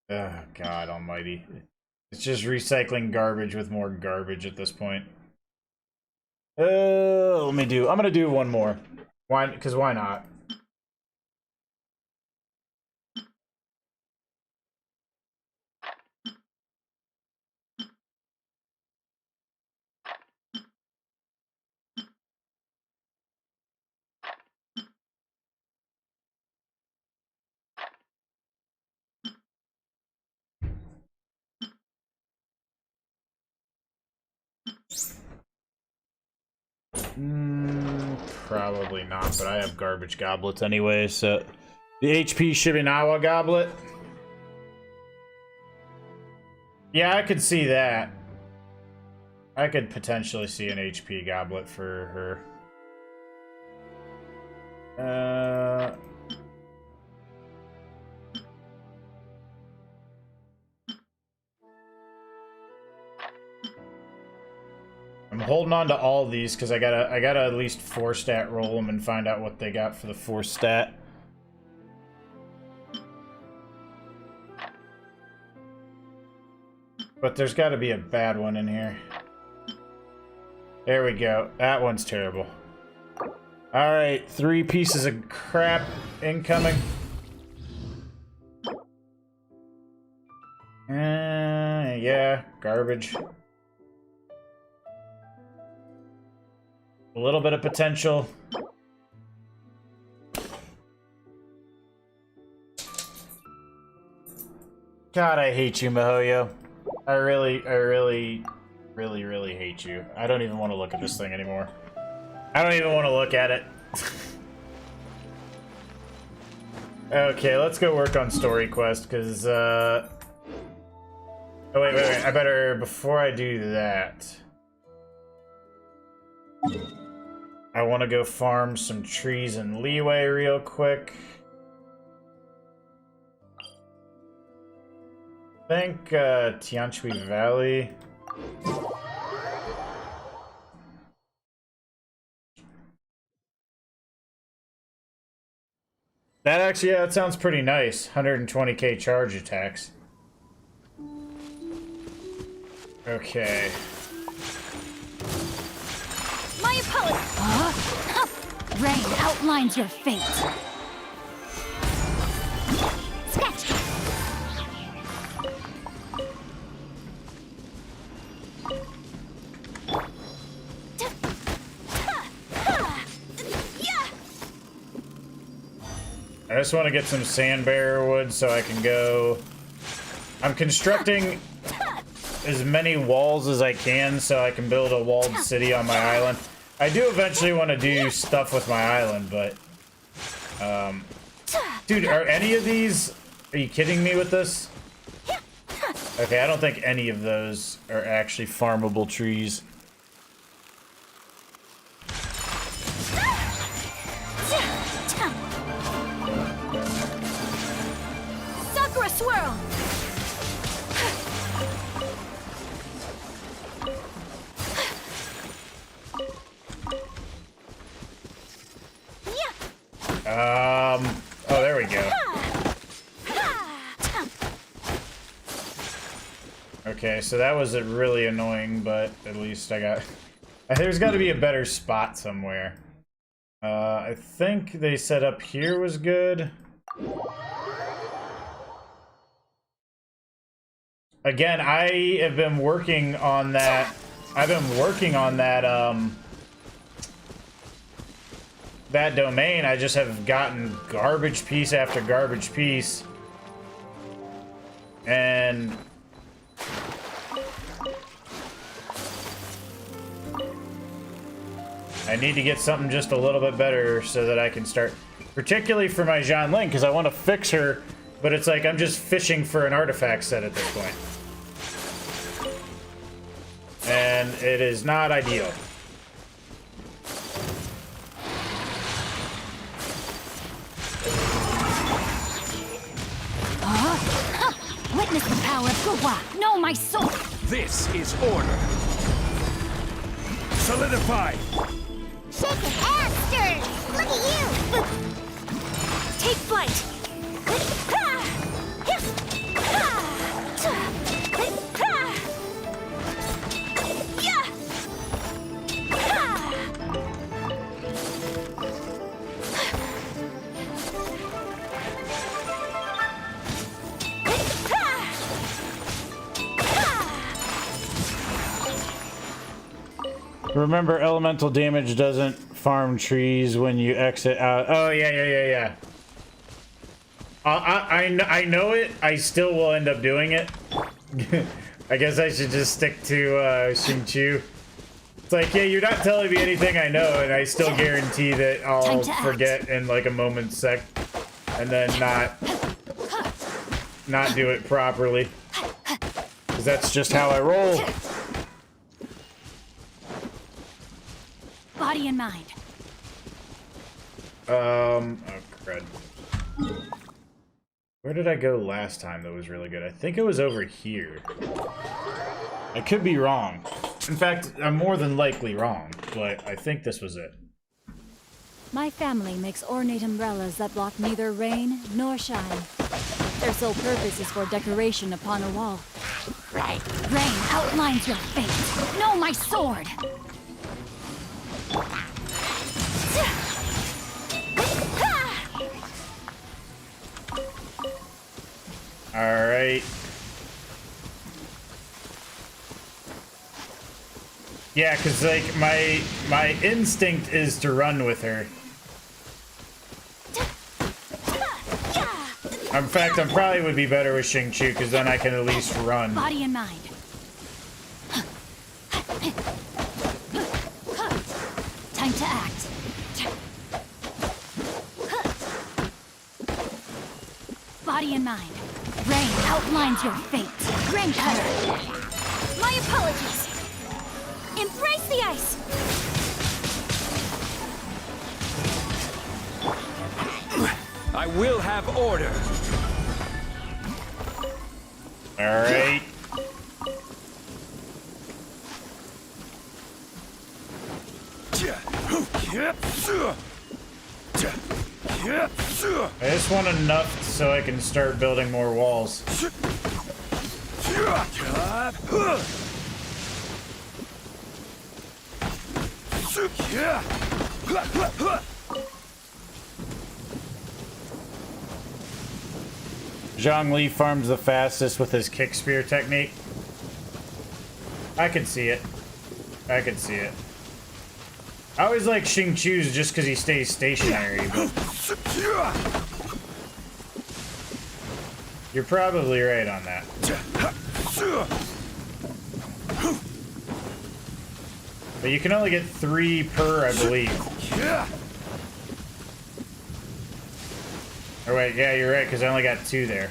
Oh, God almighty. It's just recycling garbage with more garbage at this point. I'm gonna do one more. Why? Because why not? Probably not, but I have garbage goblets anyway, so... The HP Shibinawa goblet? Yeah, I could see that. I could potentially see an HP goblet for her. I'm holding on to all these because I gotta at least 4-stat roll them and find out what they got for the 4-stat. But there's got to be a bad one in here. There we go. That one's terrible. Alright, 3 pieces of crap incoming. Yeah, garbage. A little bit of potential. God, I hate you, Mihoyo. I really hate you. I don't even want to look at this thing anymore. I don't even want to look at it. Okay, let's go work on story quest, because, Oh, wait. I better, before I do that... I want to go farm some trees and leeway real quick. I think, Tianshui Valley... That actually, yeah, that sounds pretty nice. 120k charge attacks. Okay. My apologies. Rain outlines your fate. Sketch. I just want to get some sand bearer wood so I can go... I'm constructing as many walls as I can so I can build a walled city on my island. I do eventually want to do stuff with my island, but... Dude, are any of these... Are you kidding me with this? Okay, I don't think any of those are actually farmable trees. Sakura swirl. Oh, there we go. Okay, so that was really annoying, but at least I got... There's got to be a better spot somewhere. I think they said up here was good. Again, I have been working on that. I've been working on that, that domain. I just have gotten garbage piece after garbage piece. And... I need to get something just a little bit better so that I can start, particularly for my Xianling, because I want to fix her, but it's like I'm just fishing for an artifact set at this point. And it is not ideal. Witness the power of Guwa. Know my soul. This is order. Solidify. Shake it and stir. Look at you. Take flight. Remember, elemental damage doesn't farm trees when you exit out. Oh, yeah. I know it. I still will end up doing it. I guess I should just stick to Xingqiu. It's like, yeah, you're not telling me anything I know, and I still guarantee that I'll forget in like a moment's sec, and then not do it properly. Because that's just how I roll. Body and mind. Oh, crud. Where did I go last time that was really good? I think it was over here. I could be wrong. In fact, I'm more than likely wrong, but I think this was it. My family makes ornate umbrellas that block neither rain nor shine. Their sole purpose is for decoration upon a wall. Rain outlines your fate. Know my sword! Alright. Yeah, because, like, my instinct is to run with her. In fact, I probably would be better with Xingqiu, because then I can at least run. Body and mind. Time to act. Body and mind. Rain outlines your fate. Rain cutter. My apologies. Embrace the ice. I will have order. All right. I just want enough so I can start building more walls. Zhongli farms the fastest with his kick spear technique. I can see it. I can see it. I always like Xingqiu's just because he stays stationary, but you're probably right on that. But you can only get 3 per, I believe. Or wait, yeah, you're right, because I only got 2 there.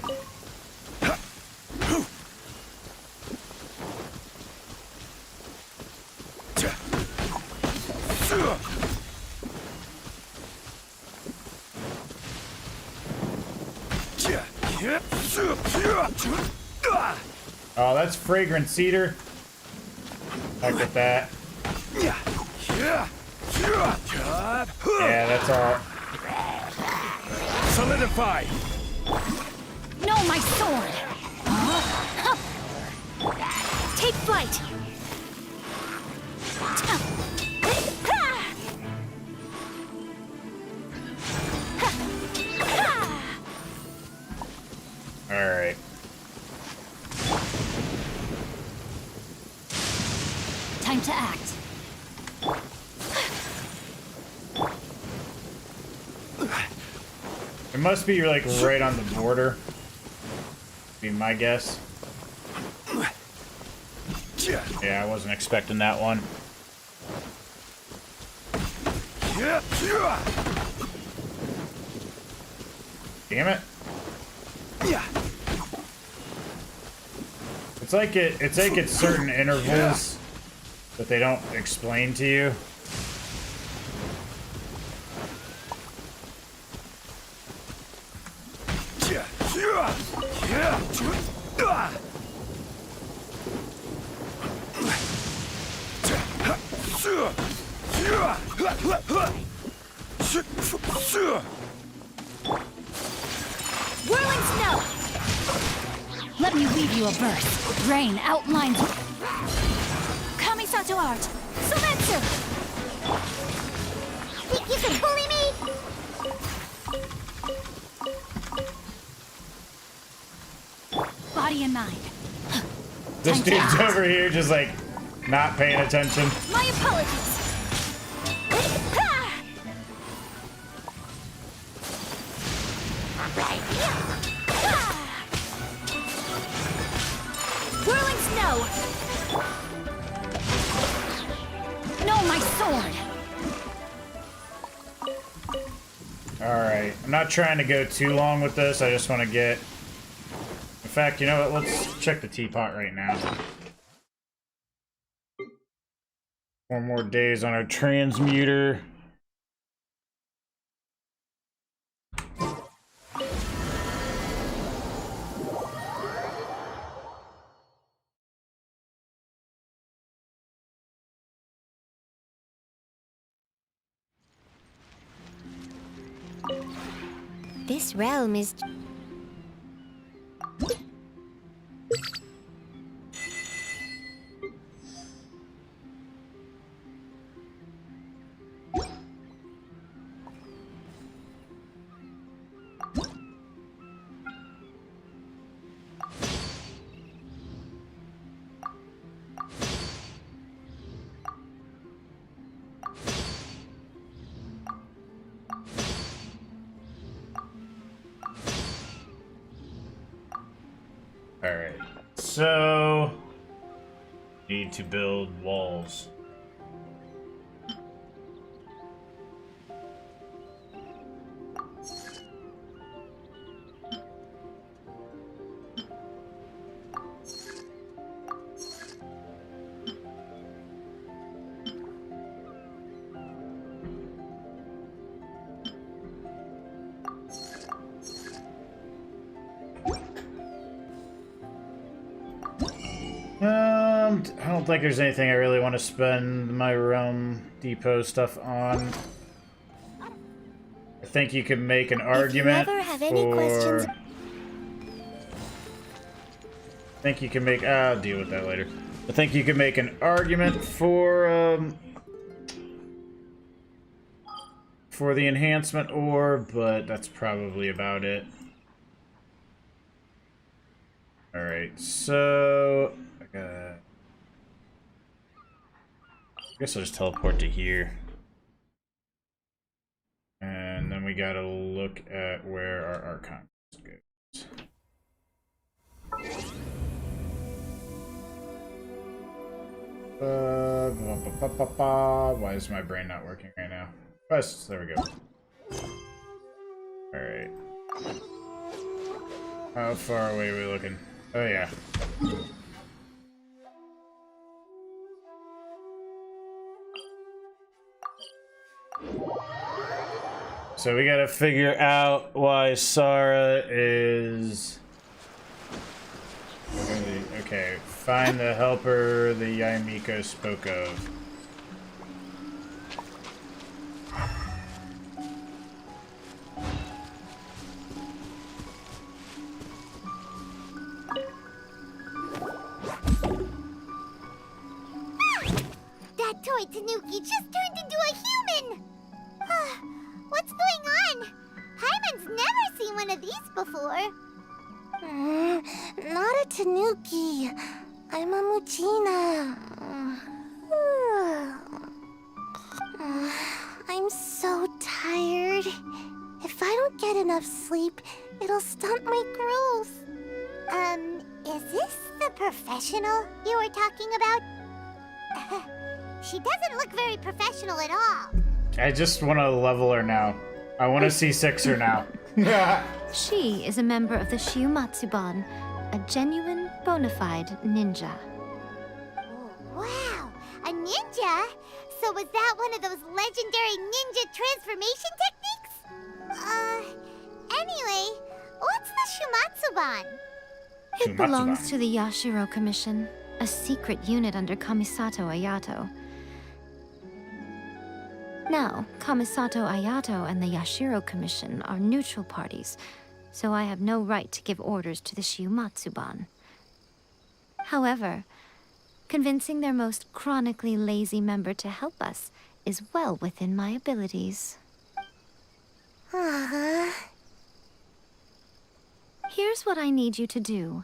Oh, that's fragrant cedar. Heck with that. Yeah, that's all. Solidify. Know my sword. Take flight. All right. Time to act. It must be like right on the border. Be my guess. Yeah, I wasn't expecting that one. Damn it. It's like it's certain intervals that they don't explain to you. Whirling snow! Let me weave you a verse. Rain outlines. Kamisato art. Sometsu! Think you can bully me? Body and mind. This Time to dude's act. over here just like not paying attention. My apologies. Whirling snow. Alright, I'm not trying to go too long with this, I just want to get... In fact, you know what, let's check the teapot right now. 4 more days on our transmuter. This realm is... Alright, so... Need to build walls. I don't think there's anything I really want to spend my realm depot stuff on. I think you can make an argument If you ever have any questions... I think you can make... I'll deal with that later. I think you can make an argument for the enhancement orb, but that's probably about it. Alright, so... I guess I'll just teleport to here. And then we gotta look at where our Archon goes. Why is my brain not working right now? Quests, there we go. Alright. How far away are we looking? Oh yeah. So we gotta figure out why Sarah is... Okay, find the helper the Yaimiko spoke of. That toy Tanuki just turned into a human! What's going on? Hyman's never seen one of these before. Not a Tanuki. I'm a Muchina. I'm so tired. If I don't get enough sleep, it'll stunt my growth. Is this the professional you were talking about? She doesn't look very professional at all. I just want to level her now. I want to see 6 her now. She is a member of the Shiumatsuban, a genuine, bona fide ninja. Oh, wow, a ninja? So was that one of those legendary ninja transformation techniques? Anyway, what's the Shumatsuban? It belongs to the Yashiro Commission, a secret unit under Kamisato Ayato. Now, Kamisato Ayato and the Yashiro Commission are neutral parties, so I have no right to give orders to the Shiumatsuban. However, convincing their most chronically lazy member to help us is well within my abilities. Here's what I need you to do.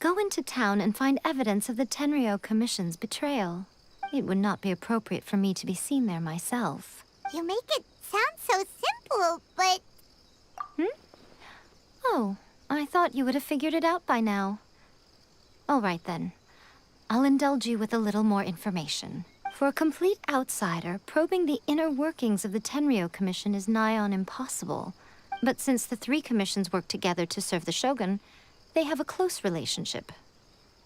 Go into town and find evidence of the Tenryo Commission's betrayal. It would not be appropriate for me to be seen there myself. You make it sound so simple, but... Oh, I thought you would have figured it out by now. All right then. I'll indulge you with a little more information. For a complete outsider, probing the inner workings of the Tenryou Commission is nigh on impossible. But since the three commissions work together to serve the Shogun, they have a close relationship.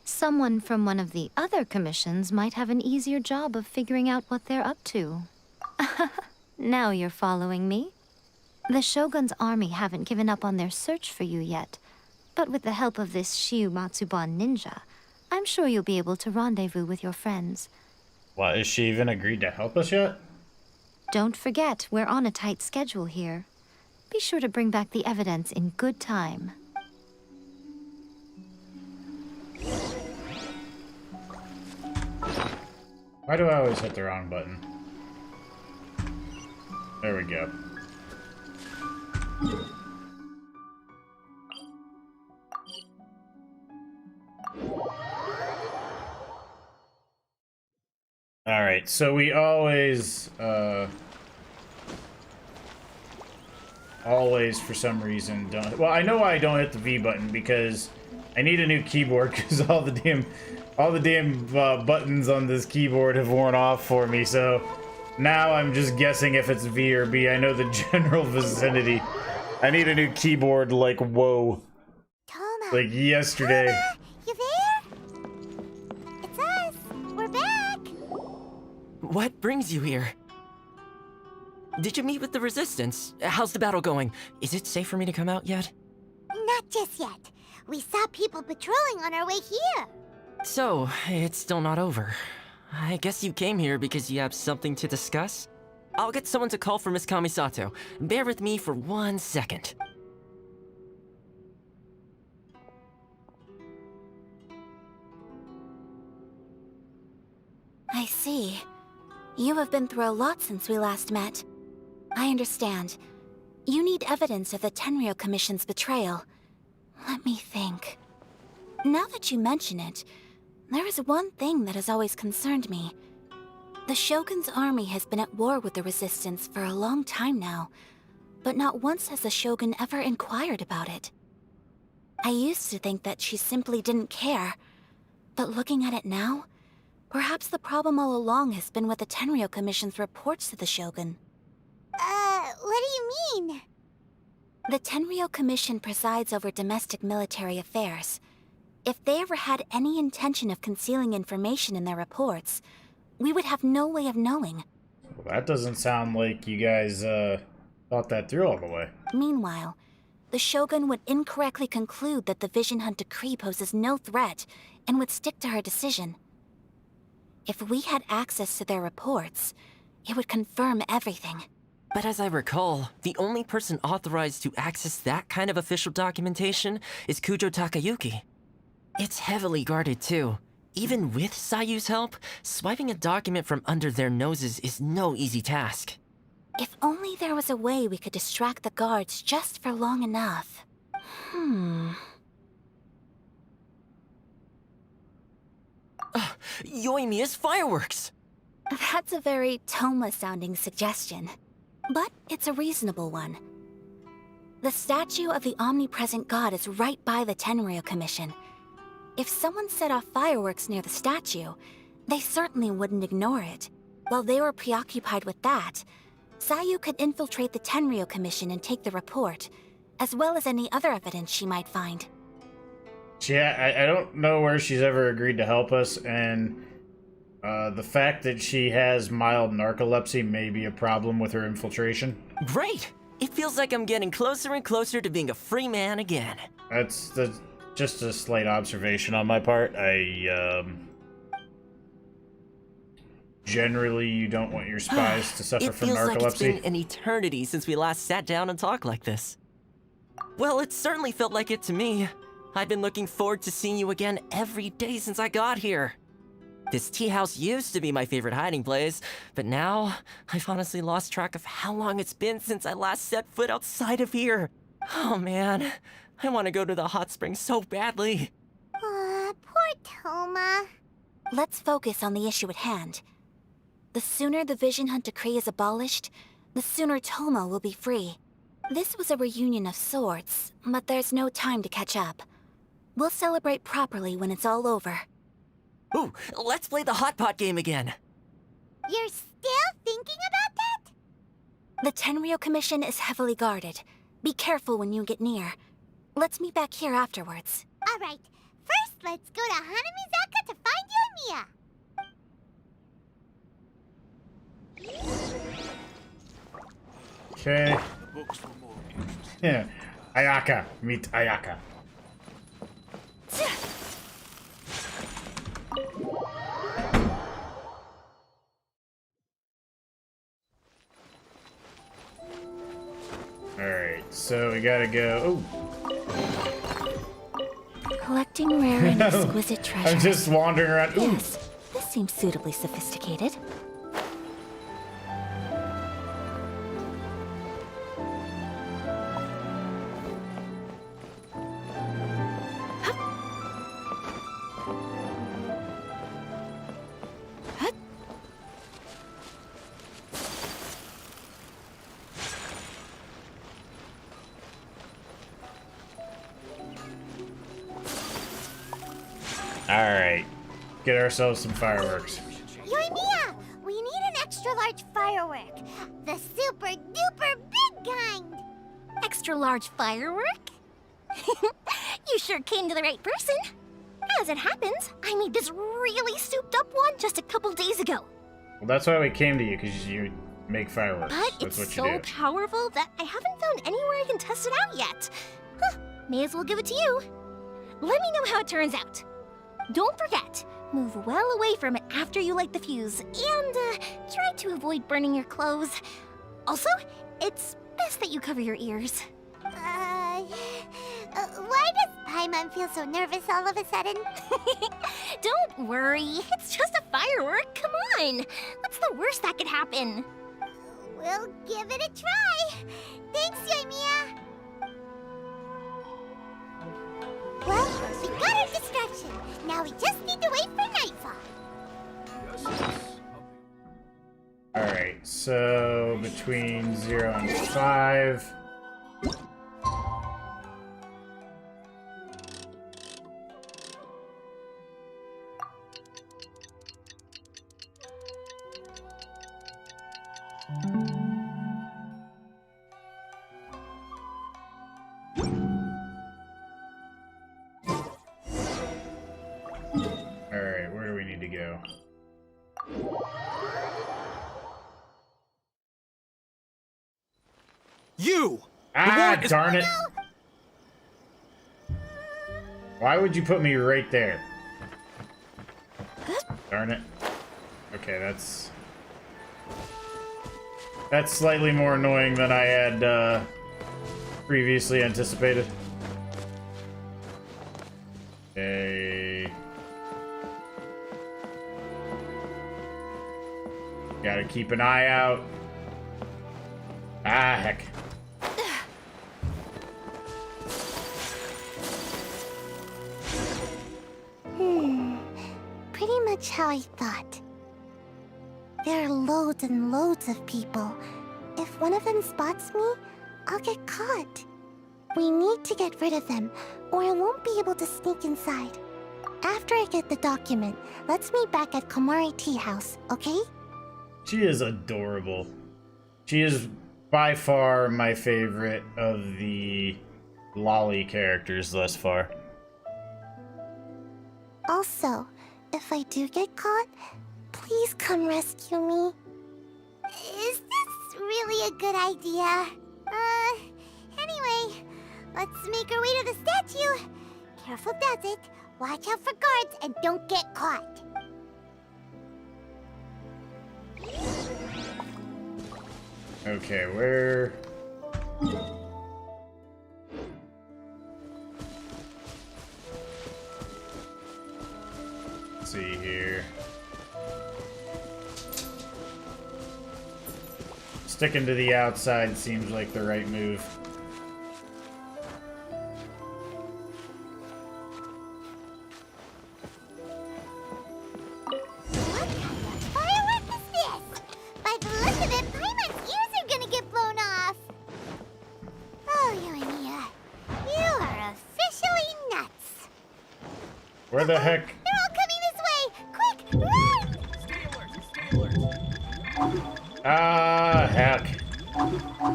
Someone from one of the other commissions might have an easier job of figuring out what they're up to. Now you're following me? The Shogun's army haven't given up on their search for you yet, but with the help of this Shiu Matsuban ninja, I'm sure you'll be able to rendezvous with your friends. What, is she even agreed to help us yet? Don't forget, we're on a tight schedule here. Be sure to bring back the evidence in good time. Why do I always hit the wrong button? There we go. Alright, so we always for some reason don't... Well, I know why I don't hit the V button, because I need a new keyboard, because all the damn buttons on this keyboard have worn off for me, so now I'm just guessing if it's V or B. I know the general vicinity. I need a new keyboard, like, whoa. Toma. Like yesterday. Toma, you there? It's us. We're back. What brings you here? Did you meet with the Resistance? How's the battle going? Is it safe for me to come out yet? Not just yet. We saw people patrolling on our way here. So, it's still not over. I guess you came here because you have something to discuss? I'll get someone to call for Miss Kamisato. Bear with me for 1 second. I see. You have been through a lot since we last met. I understand. You need evidence of the Tenryou Commission's betrayal. Let me think. Now that you mention it, there is one thing that has always concerned me. The Shogun's army has been at war with the Resistance for a long time now, but not once has the Shogun ever inquired about it. I used to think that she simply didn't care, but looking at it now, perhaps the problem all along has been with the Tenryou Commission's reports to the Shogun. What do you mean? The Tenryou Commission presides over domestic military affairs. If they ever had any intention of concealing information in their reports, we would have no way of knowing. Well, that doesn't sound like you guys thought that through all the way. Meanwhile, the Shogun would incorrectly conclude that the Vision Hunt decree poses no threat and would stick to her decision. If we had access to their reports, it would confirm everything. But as I recall, the only person authorized to access that kind of official documentation is Kujo Takayuki. It's heavily guarded too. Even with Sayu's help, swiping a document from under their noses is no easy task. If only there was a way we could distract the guards just for long enough. Yoimiya's fireworks! That's a very Toma-sounding suggestion. But it's a reasonable one. The statue of the omnipresent god is right by the Tenryou Commission. If someone set off fireworks near the statue, they certainly wouldn't ignore it. While they were preoccupied with that, Sayu could infiltrate the Tenryou Commission and take the report, as well as any other evidence she might find. Yeah, I don't know where she's ever agreed to help us, and the fact that she has mild narcolepsy may be a problem with her infiltration. Great! It feels like I'm getting closer and closer to being a free man again. That's just a slight observation on my part. Generally, you don't want your spies to suffer from narcolepsy. It feels like it's been an eternity since we last sat down and talked like this. Well, it certainly felt like it to me. I've been looking forward to seeing you again every day since I got here. This tea house used to be my favorite hiding place, but now I've honestly lost track of how long it's been since I last set foot outside of here. Oh man, I want to go to the hot springs so badly. Poor Toma. Let's focus on the issue at hand. The sooner the Vision Hunt decree is abolished, the sooner Toma will be free. This was a reunion of sorts, but there's no time to catch up. We'll celebrate properly when it's all over. Ooh, let's play the hot pot game again. You're still thinking about that? The Tenryo Commission is heavily guarded. Be careful when you get near. Let's meet back here afterwards. All right. First, let's go to Hanamizaka to find Yoimiya. Okay. Yeah. Ayaka. Meet Ayaka. Alright, so we gotta go. Collecting rare and No. exquisite treasures. I'm just wandering around. Ooh. Yes, this seems suitably sophisticated. Alright. Get ourselves some fireworks. Yoimiya, we need an extra large firework. The super duper big kind. Extra large firework? You sure came to the right person. As it happens, I made this really souped up one just a couple days ago. Well, that's why we came to you, because you make fireworks. But That's it's what so you do. powerful that I haven't found anywhere I can test it out yet. Huh, may as well give it to you. Let me know how it turns out. Don't forget, move well away from it after you light the fuse, and try to avoid burning your clothes. Also, it's best that you cover your ears. Why does Paimon feel so nervous all of a sudden? Don't worry, it's just a firework. Come on, what's the worst that could happen? We'll give it a try. Thanks, Yoimiya. Well, we got our distraction. Now we just need to wait for nightfall. Alright, so between 0 and 5. Alright, where do we need to go? You! Ah, is- darn it! Why would you put me right there? Darn it. Okay, that's slightly more annoying than I had previously anticipated. Okay. Gotta keep an eye out. Ah, heck. Pretty much how I thought. There are loads and loads of people. If one of them spots me, I'll get caught. We need to get rid of them, or I won't be able to sneak inside. After I get the document, let's meet back at Komari Tea House, okay? She is adorable. She is by far my favorite of the Lolly characters thus far. Also, if I do get caught, please come rescue me. Is this really a good idea? Anyway, let's make our way to the statue. Careful does it. Watch out for guards and don't get caught. Okay, where... Let's see here. Sticking to the outside seems like the right move. What kind of firework is this? By the look of it, Paimon's ears are gonna get blown off. Oh, Yoimiya, you are officially nuts. Where the heck? They're all coming this way! Quick, run! Stay alert! Stay alert! heck?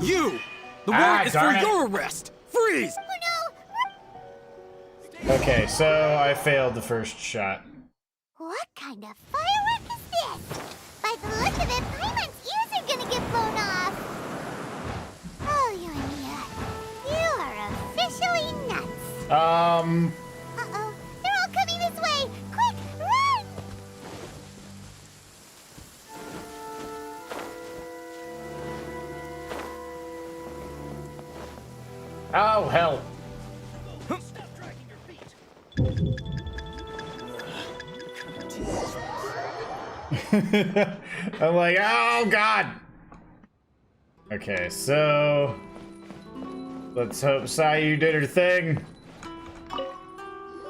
You! The Ah, warrant is for darn it. your arrest! Freeze! Okay, so I failed the first shot. What kind of firework is this? By the look of it, Paimon's ears are gonna get blown off. Oh, Yoimiya, you are officially nuts. Uh-oh, they're all coming this way. Quick, run! Oh, hell. I'm like, oh god. Okay, so let's hope Sayu did her thing.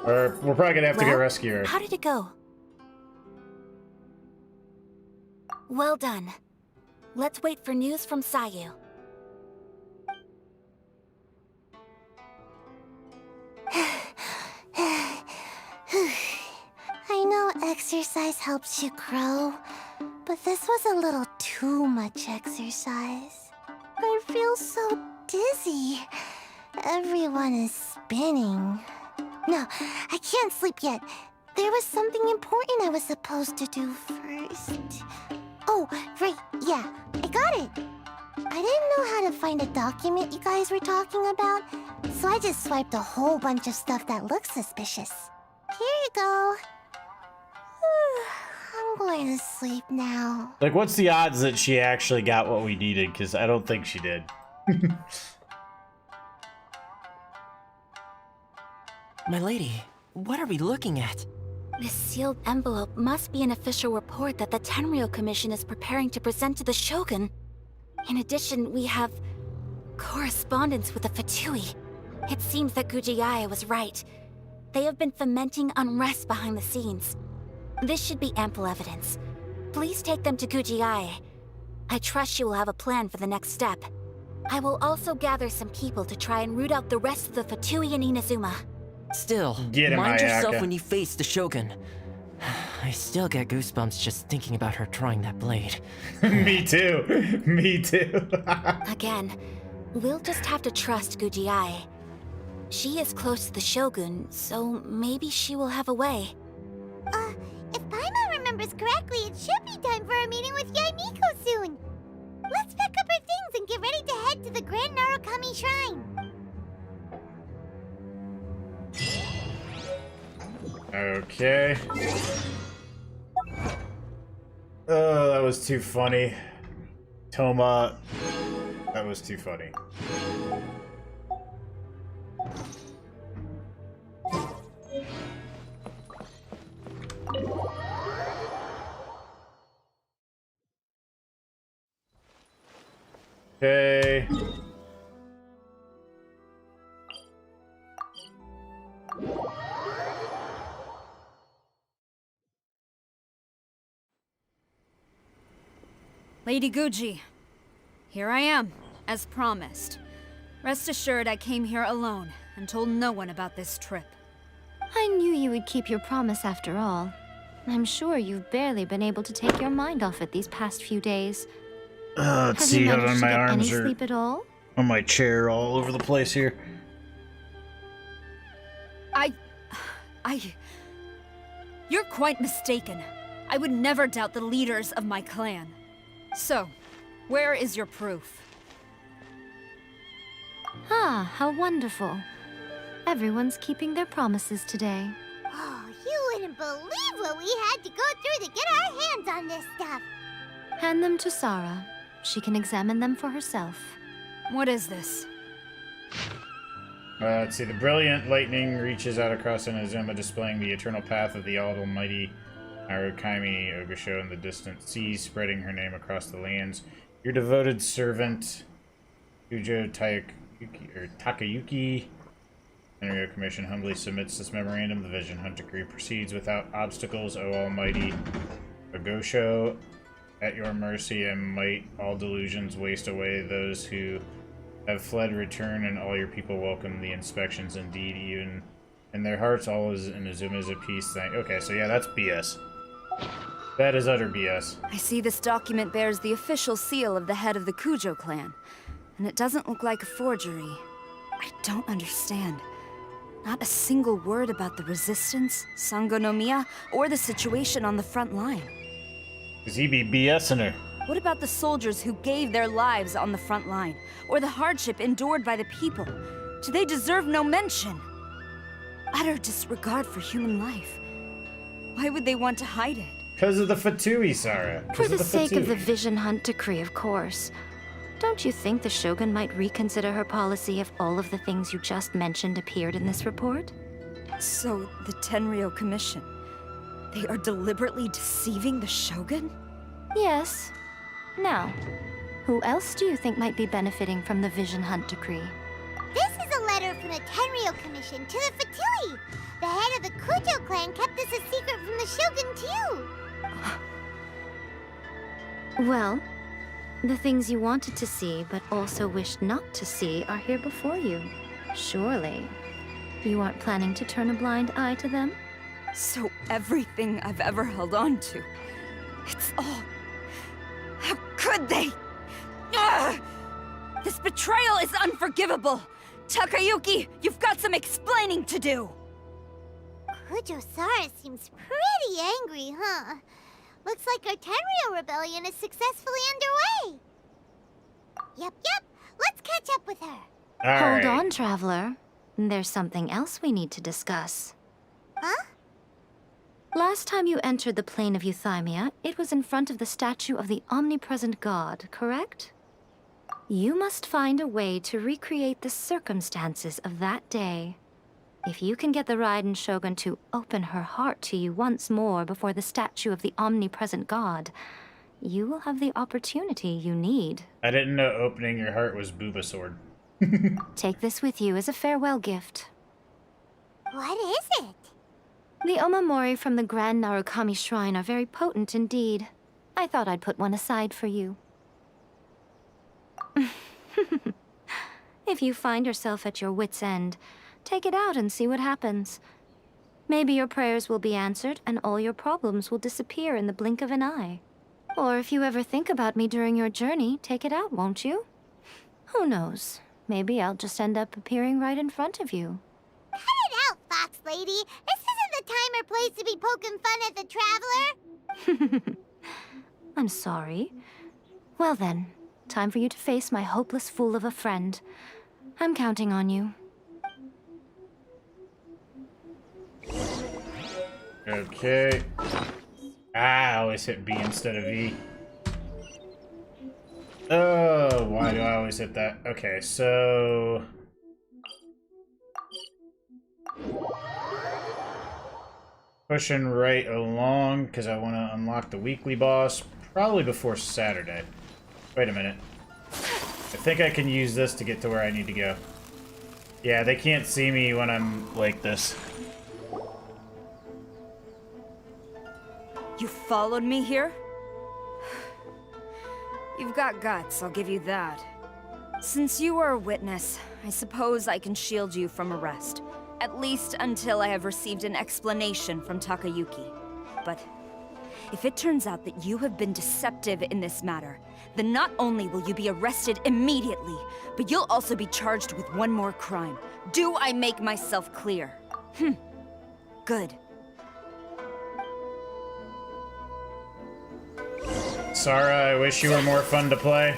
Or we're probably gonna have to go rescue her. How did it go? Well done. Let's wait for news from Sayu. I know exercise helps you grow, but this was a little too much exercise. I feel so dizzy. Everyone is spinning. No, I can't sleep yet. There was something important I was supposed to do first. Oh, right, yeah, I got it. I didn't know how to find a document you guys were talking about, so I just swiped a whole bunch of stuff that looks suspicious. Here you go. I'm going to sleep now. Like, what's the odds that she actually got what we needed? Because I don't think she did. My lady, what are we looking at? This sealed envelope must be an official report that the Tenryou Commission is preparing to present to the Shogun. In addition, we have correspondence with the Fatui. It seems that Gujiaya was right. They have been fomenting unrest behind the scenes. This should be ample evidence. Please take them to Gujiaya. I trust you will have a plan for the next step. I will also gather some people to try and root out the rest of the Fatui in Inazuma. Still, Get him, mind yourself Ayaka. when you face the Shogun. I still get goosebumps just thinking about her drawing that blade. Me too. Me too. Again, we'll just have to trust Gujiai. She is close to the Shogun, so maybe she will have a way. If Paimon remembers correctly, it should be time for a meeting with Yaimiko soon. Let's pack up our things and get ready to head to the Grand Narukami Shrine. Okay. Oh, that was too funny. Toma. That was too funny. Okay. Lady Guji, here I am, as promised. Rest assured I came here alone and told no one about this trip. I knew you would keep your promise after all. I'm sure you've barely been able to take your mind off it these past few days. Let's Have see you how managed to my get any arms are sleep at all? on my chair all over the place here. You're quite mistaken. I would never doubt the leaders of my clan. So, where is your proof? Ah, how wonderful. Everyone's keeping their promises today. Oh, you wouldn't believe what we had to go through to get our hands on this stuff. Hand them to Sarah. She can examine them for herself. What is this? Let's see. The brilliant lightning reaches out across Inazuma, displaying the eternal path of the almighty Narukami Ogasho in the distant seas, spreading her name across the lands. Your devoted servant, Ujo Takayuki. Tenryou Commission humbly submits this memorandum. The Vision Hunt decree proceeds without obstacles, O Almighty Ogosho. At your mercy and might, all delusions waste away. Those who have fled return, and all your people welcome the inspections. Indeed, even in their hearts, all is in Inazuma is at peace. Okay, so yeah, that's BS. That is utter BS. I see this document bears the official seal of the head of the Kujo clan, and it doesn't look like a forgery. I don't understand. Not a single word about the resistance, Sangonomiya, or the situation on the front line. Cause he be BSing her. What about the soldiers who gave their lives on the front line, or the hardship endured by the people? Do they deserve no mention? Utter disregard for human life. Why would they want to hide it? Because of the Fatui, Sarah. For the sake of the Fatui. Vision Hunt decree, of course. Don't you think the Shogun might reconsider her policy if all of the things you just mentioned appeared in this report? So, the Tenryo Commission, they are deliberately deceiving the Shogun? Yes. Now, who else do you think might be benefiting from the Vision Hunt decree? This is a letter from the Tenryo Commission to the Fatui. The head of the Kujo clan kept this a secret from the Shogun, too. Well, the things you wanted to see but also wished not to see are here before you. Surely, you aren't planning to turn a blind eye to them? So everything I've ever held on to, it's all... How could they? Ugh! This betrayal is unforgivable! Takayuki, you've got some explaining to do! Kujo-Sara seems pretty angry, huh? Looks like our Tenryo rebellion is successfully underway. Yep. Let's catch up with her. All Hold right. on, Traveler. There's something else we need to discuss. Huh? Last time you entered the plane of Euthymia, it was in front of the statue of the omnipresent god, correct? You must find a way to recreate the circumstances of that day. If you can get the Raiden Shogun to open her heart to you once more before the statue of the omnipresent god, you will have the opportunity you need. I didn't know opening your heart was Booba Sword. Take this with you as a farewell gift. What is it? The omamori from the Grand Narukami Shrine are very potent indeed. I thought I'd put one aside for you. If you find yourself at your wit's end, take it out and see what happens. Maybe your prayers will be answered and all your problems will disappear in the blink of an eye. Or if you ever think about me during your journey, take it out, won't you? Who knows? Maybe I'll just end up appearing right in front of you. Cut it out, Fox Lady. This isn't the time or place to be poking fun at the Traveler. I'm sorry. Well then, time for you to face my hopeless fool of a friend. I'm counting on you. Okay. I always hit B instead of E. Oh, why do I always hit that? Okay, so... Pushing right along, because I want to unlock the weekly boss, probably before Saturday. Wait a minute. I think I can use this to get to where I need to go. Yeah, they can't see me when I'm like this. You followed me here? You've got guts, I'll give you that. Since you are a witness, I suppose I can shield you from arrest. At least until I have received an explanation from Takayuki. But if it turns out that you have been deceptive in this matter, then not only will you be arrested immediately, but you'll also be charged with one more crime. Do I make myself clear? Good. Sarah, I wish you were more fun to play.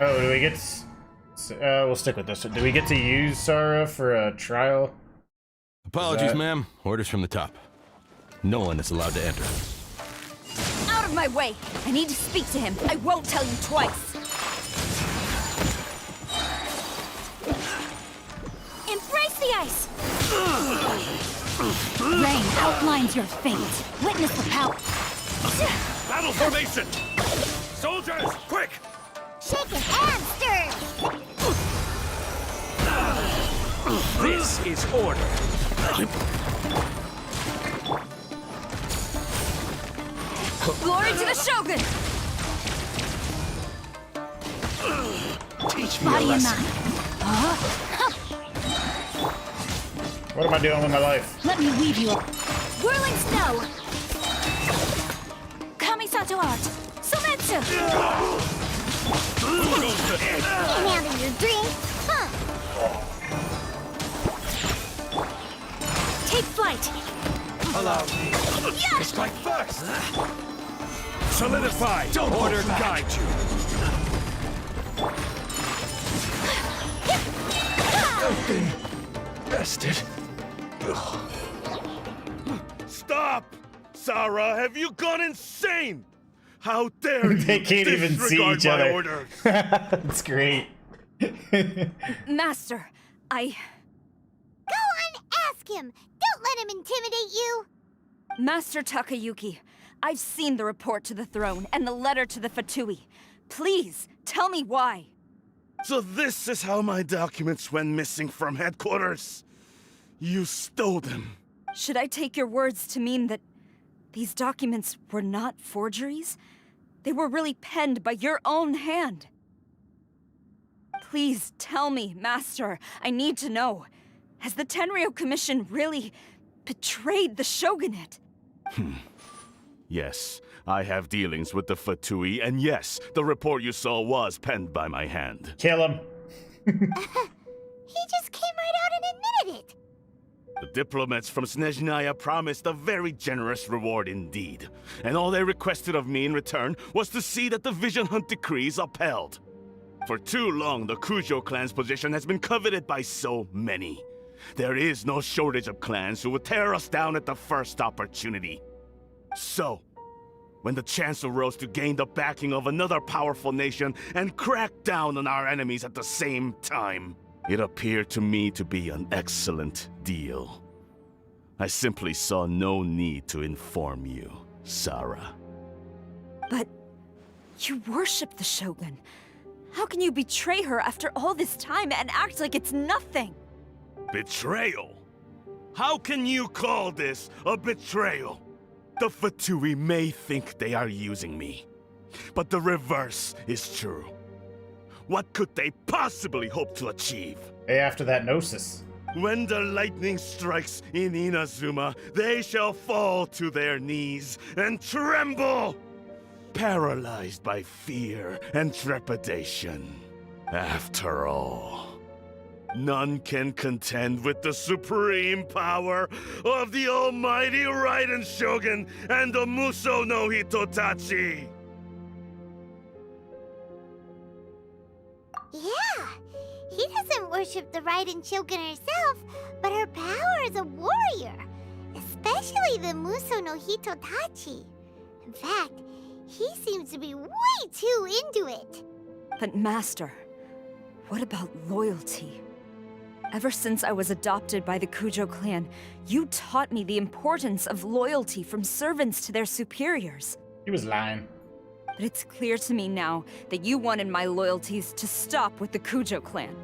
Oh, do we get we'll stick with this. Do we get to use Sarah for a trial? Apologies, ma'am. Orders from the top. No one is allowed to enter. Out of my way! I need to speak to him. I won't tell you twice. Embrace the ice! Rain outlines your fate. Witness the power. Battle formation! Soldiers, quick! Shaken and stirred. This is order. Glory to the Shogun! Each body and mind. What am I doing with my life? Let me weave you up. Whirling snow! Kamisato art! Sumetsu! Came out of your dream, huh? Take flight! Allow me to strike first. Solidify. Don't order guide you. Nothing. Bested. Stop! Sarah, have you gone insane? How dare you They can't even see disregard each my other. orders? That's great. Master, I... Go on, ask him. Don't let him intimidate you. Master Takayuki, I've seen the report to the throne and the letter to the Fatui. Please, tell me why. So this is how my documents went missing from headquarters. You stole them. Should I take your words to mean that these documents were not forgeries? They were really penned by your own hand. Please tell me, Master. I need to know. Has the Tenryo Commission really betrayed the Shogunate? Yes, I have dealings with the Fatui, and yes, the report you saw was penned by my hand. Kill him. He just came right out and admitted it. The diplomats from Snezhnaya promised a very generous reward indeed, and all they requested of me in return was to see that the Vision Hunt decree is upheld. For too long, the Kujo clan's position has been coveted by so many. There is no shortage of clans who would tear us down at the first opportunity. So, when the chance arose to gain the backing of another powerful nation and crack down on our enemies at the same time, it appeared to me to be an excellent deal. I simply saw no need to inform you, Sarah. But you worship the Shogun. How can you betray her after all this time and act like it's nothing? Betrayal? How can you call this a betrayal? The Fatui may think they are using me, but the reverse is true. What could they possibly hope to achieve? Hey, after that gnosis. When the lightning strikes in Inazuma, they shall fall to their knees and tremble, paralyzed by fear and trepidation. After all, none can contend with the supreme power of the almighty Raiden Shogun and the Muso no Hitotachi. Yeah, he doesn't worship the Raiden Shogun herself, but her power as a warrior, especially the Muso no Hitotachi. In fact, he seems to be way too into it. But Master, what about loyalty? Ever since I was adopted by the Kujo clan, you taught me the importance of loyalty from servants to their superiors. He was lying. But it's clear to me now that you wanted my loyalties to stop with the Kujo clan.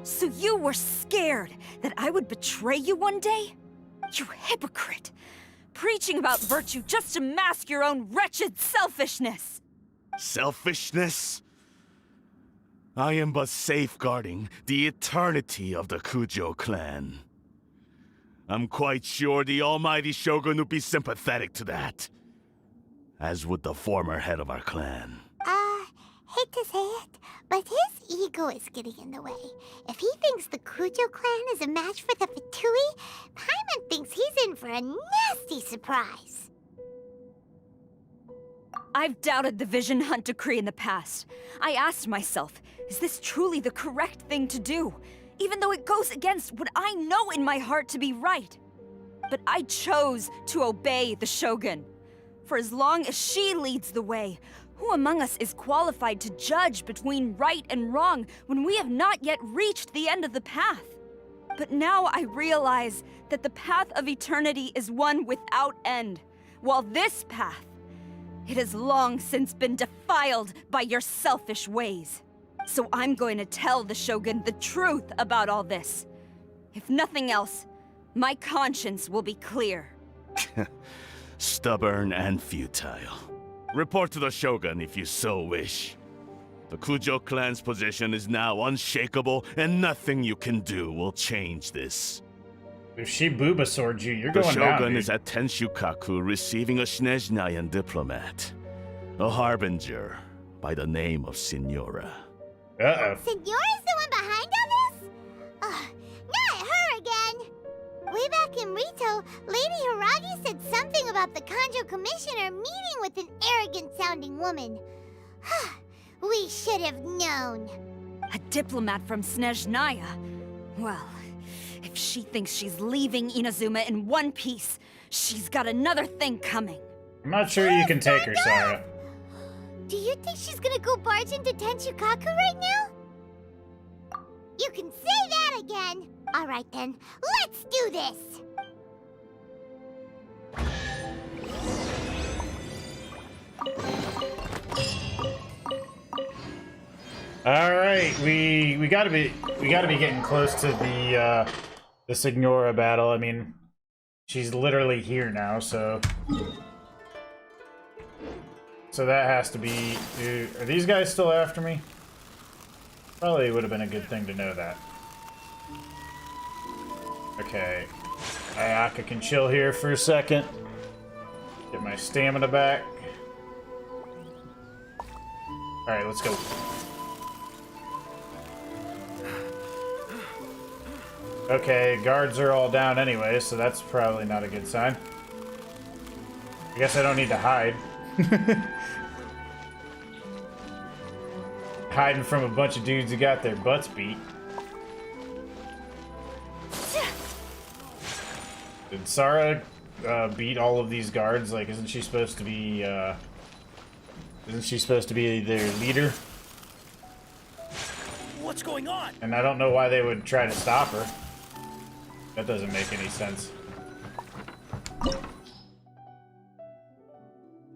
So you were scared that I would betray you one day? You hypocrite! Preaching about virtue just to mask your own wretched selfishness! Selfishness? I am but safeguarding the eternity of the Kujo clan. I'm quite sure the almighty Shogun would be sympathetic to that. As would the former head of our clan. Hate to say it, but his ego is getting in the way. If he thinks the Kujo clan is a match for the Fatui, Paimon thinks he's in for a nasty surprise. I've doubted the Vision Hunt decree in the past. I asked myself, is this truly the correct thing to do? Even though it goes against what I know in my heart to be right. But I chose to obey the Shogun. For as long as she leads the way, who among us is qualified to judge between right and wrong when we have not yet reached the end of the path? But now I realize that the path of eternity is one without end, while this path, it has long since been defiled by your selfish ways. So I'm going to tell the Shogun the truth about all this. If nothing else, my conscience will be clear. Stubborn and futile. Report to the Shogun if you so wish. The Kujo clan's position is now unshakable, and nothing you can do will change this. If she booba swords you, you're The going down, Shogun dude. is at Tenshukaku receiving a Snezhnayan diplomat, a harbinger by the name of Signora. Uh-oh. Signora's the one behind all this? Not her again! Way back in Rito, Lady Hiragi said something about the Kanjo Commissioner meeting with an arrogant-sounding woman. We should have known. A diplomat from Snezhnaya. Well, if she thinks she's leaving Inazuma in one piece, she's got another thing coming. I'm not sure you can take her, Sarah. Do you think she's gonna go barge into Tenshukaku right now? You can say that again! Alright then, let's do this! All right, we gotta be getting close to the Signora battle. I mean, she's literally here now, so that has to be. Are these guys still after me? Probably would have been a good thing to know that. Okay, Ayaka can chill here for a second. Get my stamina back. All right, let's go. Okay, guards are all down anyway, so that's probably not a good sign. I guess I don't need to hide. Hiding from a bunch of dudes who got their butts beat. Did Sarah beat all of these guards? Like, isn't she supposed to be their leader? What's going on? And I don't know why they would try to stop her. That doesn't make any sense.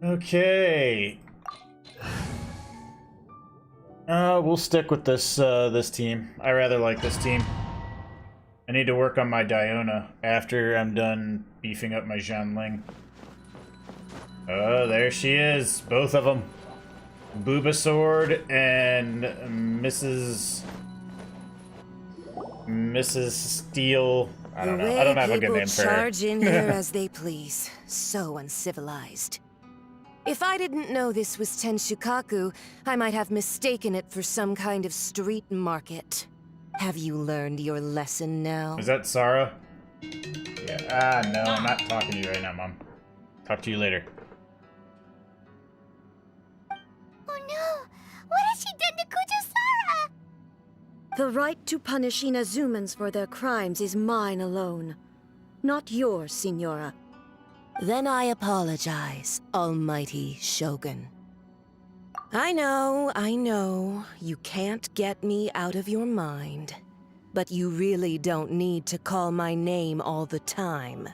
Okay. We'll stick with this this team. I rather like this team. I need to work on my Diona after I'm done beefing up my Zhanling. Oh, there she is. Both of them. Booba Sword and Mrs. Steel. I don't know. I don't have a good name for her. Charge in here as they please. So uncivilized. If I didn't know this was Tenshukaku, I might have mistaken it for some kind of street market. Have you learned your lesson now? Is that Sarah? Yeah. No, I'm not talking to you right now, Mom. Talk to you later. Oh no! What has she done to Kujo-Sara? The right to punish Inazumans for their crimes is mine alone. Not yours, Signora. Then I apologize, Almighty Shogun. I know, you can't get me out of your mind. But you really don't need to call my name all the time.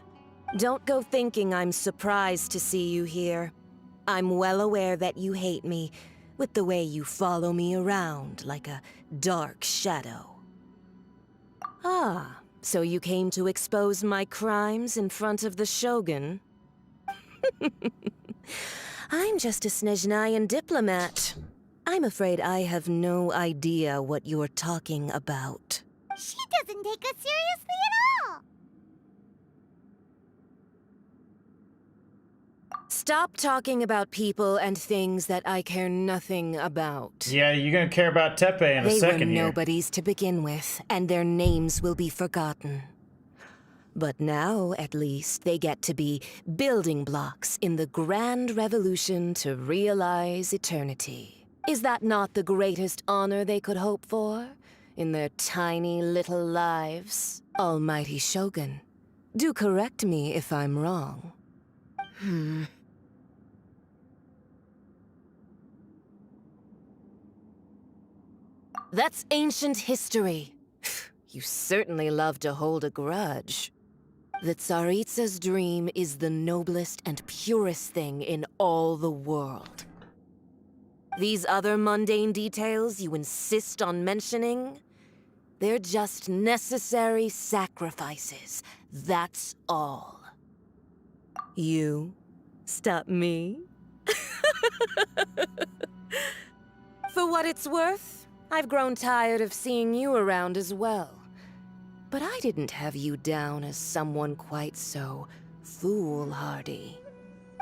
Don't go thinking I'm surprised to see you here. I'm well aware that you hate me, with the way you follow me around like a dark shadow. Ah, so you came to expose my crimes in front of the Shogun? I'm just a Snezhnayan diplomat. I'm afraid I have no idea what you're talking about. She doesn't take us seriously at all! Stop talking about people and things that I care nothing about. Yeah, you're gonna care about Tepe in a second They were here. nobodies to begin with, and their names will be forgotten. But now, at least, they get to be building blocks in the grand revolution to realize eternity. Is that not the greatest honor they could hope for? In their tiny little lives? Almighty Shogun, do correct me if I'm wrong. That's ancient history. You certainly love to hold a grudge. The Tsaritsa's dream is the noblest and purest thing in all the world. These other mundane details you insist on mentioning, they're just necessary sacrifices. That's all. You stop me? For what it's worth, I've grown tired of seeing you around as well. But I didn't have you down as someone quite so foolhardy.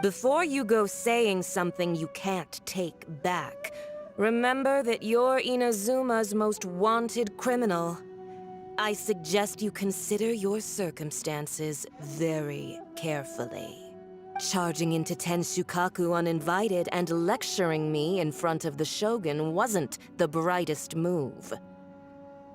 Before you go saying something you can't take back, remember that you're Inazuma's most wanted criminal. I suggest you consider your circumstances very carefully. Charging into Tenshukaku uninvited and lecturing me in front of the Shogun wasn't the brightest move.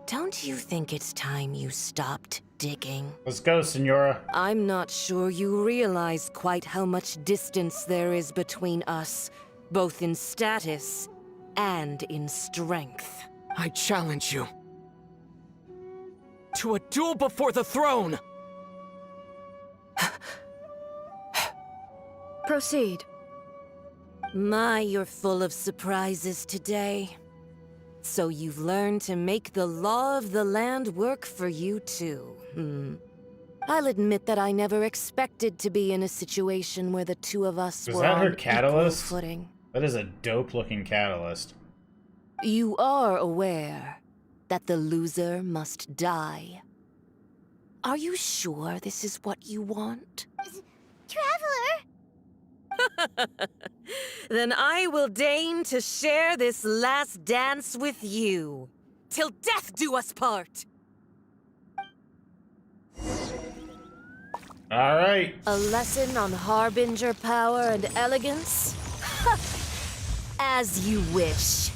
Don't you think it's time you stopped digging? Let's go, Senora. I'm not sure you realize quite how much distance there is between us, both in status and in strength. I challenge you to a duel before the throne! Proceed. My, you're full of surprises today. So you've learned to make the law of the land work for you too, I'll admit that I never expected to be in a situation where the two of us were that on her equal catalyst? footing. That is a dope-looking catalyst. You are aware that the loser must die. Are you sure this is what you want? Traveler! Then I will deign to share this last dance with you. Till death do us part! Alright. A lesson on harbinger power and elegance? As you wish.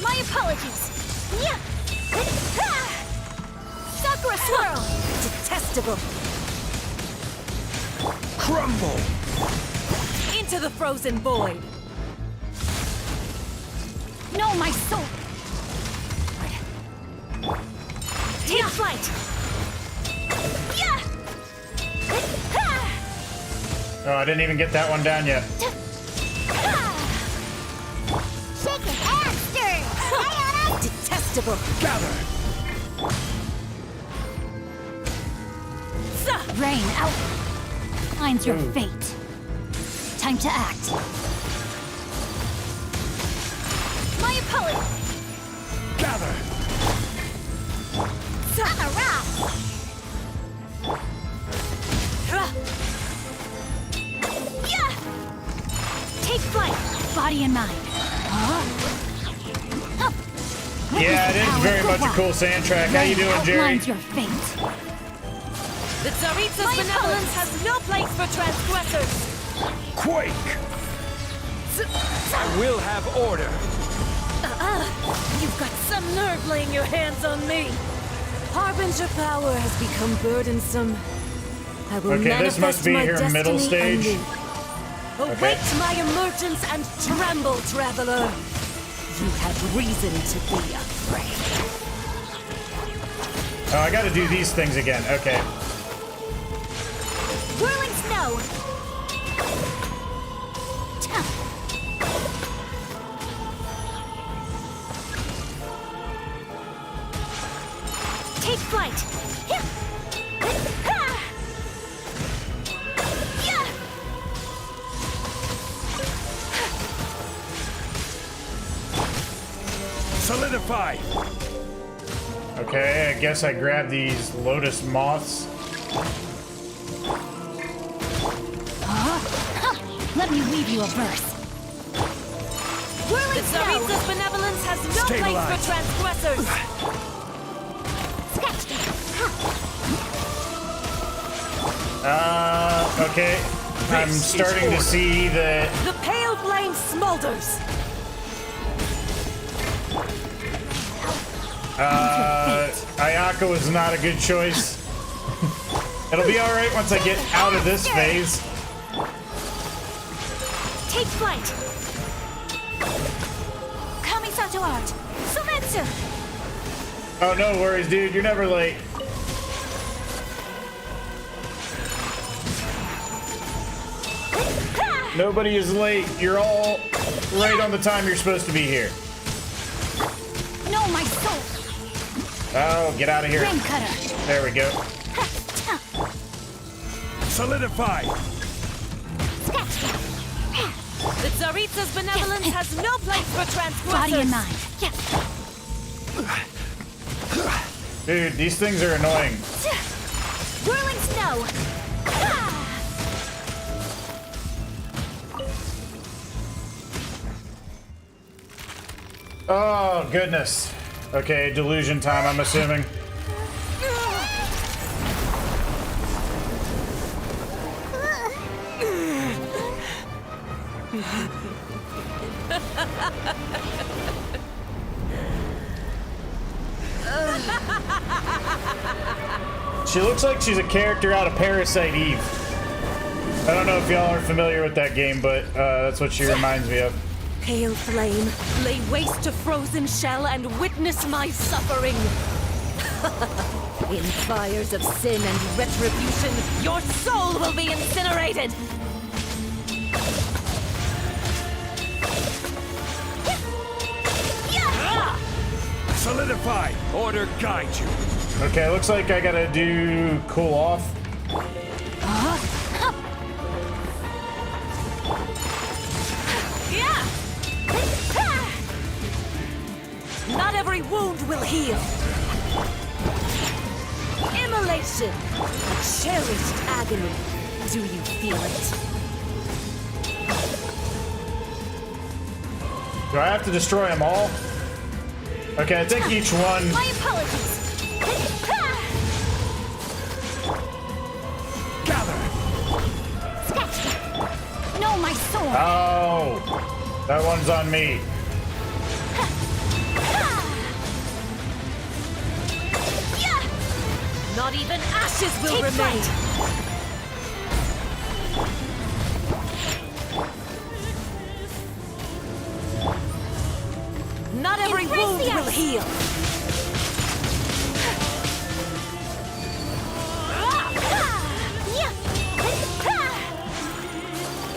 My apologies! Yeah! Sakura Swirl! Detestable! Crumble! Into the frozen void! No, my soul! Take flight! Yeah! Oh, I didn't even get that one down yet. Shake it and stir! Detestable! Gather! Rain, out! Mine's your Ooh. fate. Time to act. My apologies! Gather! Sakura! Yeah! Take flight, body and mind. Yeah, it is very much a cool soundtrack. How you doing, Jerry? Outlines your fate. The Tsaritsa's benevolence has no place for transgressors! Quake! I will have order. You've got some nerve laying your hands on me! Harbinger power has become burdensome. I will Okay, this must manifest be my her middle destiny stage. anew. Await my emergence and tremble, traveler! You have reason to be afraid. Oh, I gotta do these things again. Okay. Whirling snow! Take flight! Solidify! Okay, I guess I grab these lotus moths. Let me weave you a verse. Whirling The snow! Tsaritsa's benevolence has no Stabilize. place for transgressors! Scratch them! Okay. I'm This is starting to order. see that. The pale flame smolders! Ayako is not a good choice. It'll be alright once I get out of this phase. Take flight! Kamisato art! Sumetsu! Oh, no worries, dude. You're never late. Nobody is late. You're all right on the time you're supposed to be here. No, my soul! Oh, get out of here. Rain cutter. There we go. Solidify! The Tsaritsa's benevolence has no place for transgressors. Body and mind. Dude, these things are annoying. Whirling snow. Oh, goodness. Okay, delusion time, I'm assuming. She looks like she's a character out of Parasite Eve. I don't know if y'all are familiar with that game, but that's what she reminds me of. Pale flame, lay waste to frozen shell and witness my suffering. In fires of sin and retribution, your soul will be incinerated. Solidify! Order guide you! Okay, looks like I gotta do cool off. Not every wound will heal. Immolation! A cherished agony. Do you feel it? Do I have to destroy them all? Okay, I think each one... My apologies. Gather! No, my sword. Oh! That one's on me. Not even ashes will Take remain. Not every Embrace wound the will ice. heal.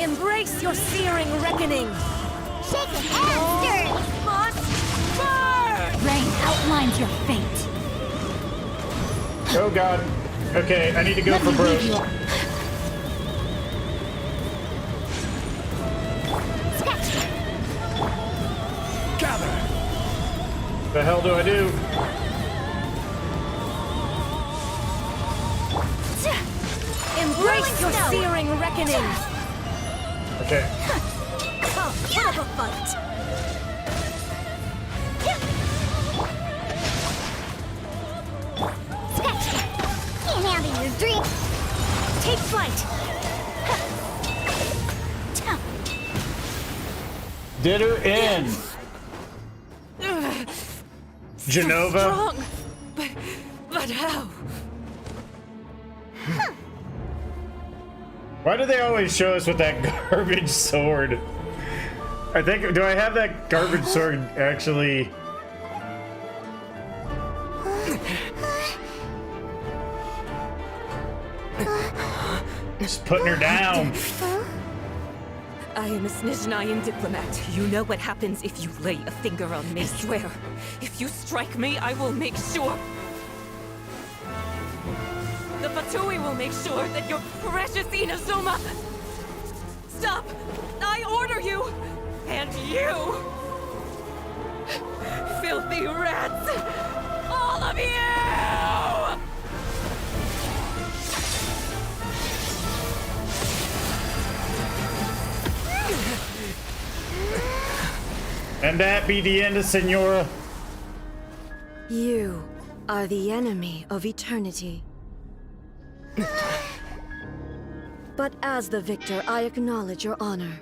Embrace your searing reckoning. Shake it and stir. Must burn! Rain outlines your fate. Oh god. Okay, I need to go Let for me broke. lead you. Gather! The hell do I do? Embrace your searing reckoning. Okay. Come, have a fight. Can't handle your drink. Take flight. Did her in. Genova. Strong, but how? Why do they always show us with that garbage sword? I think, do I have that garbage sword actually? Just putting her down. I am a Snezhnayan diplomat. You know what happens if you lay a finger on me. I swear, if you strike me, I will make sure. The Fatui will make sure that your precious Inazuma... Stop! I order you! And you! Filthy rats! All of you! And that be the end of Senora. You are the enemy of eternity. But as the victor, I acknowledge your honor.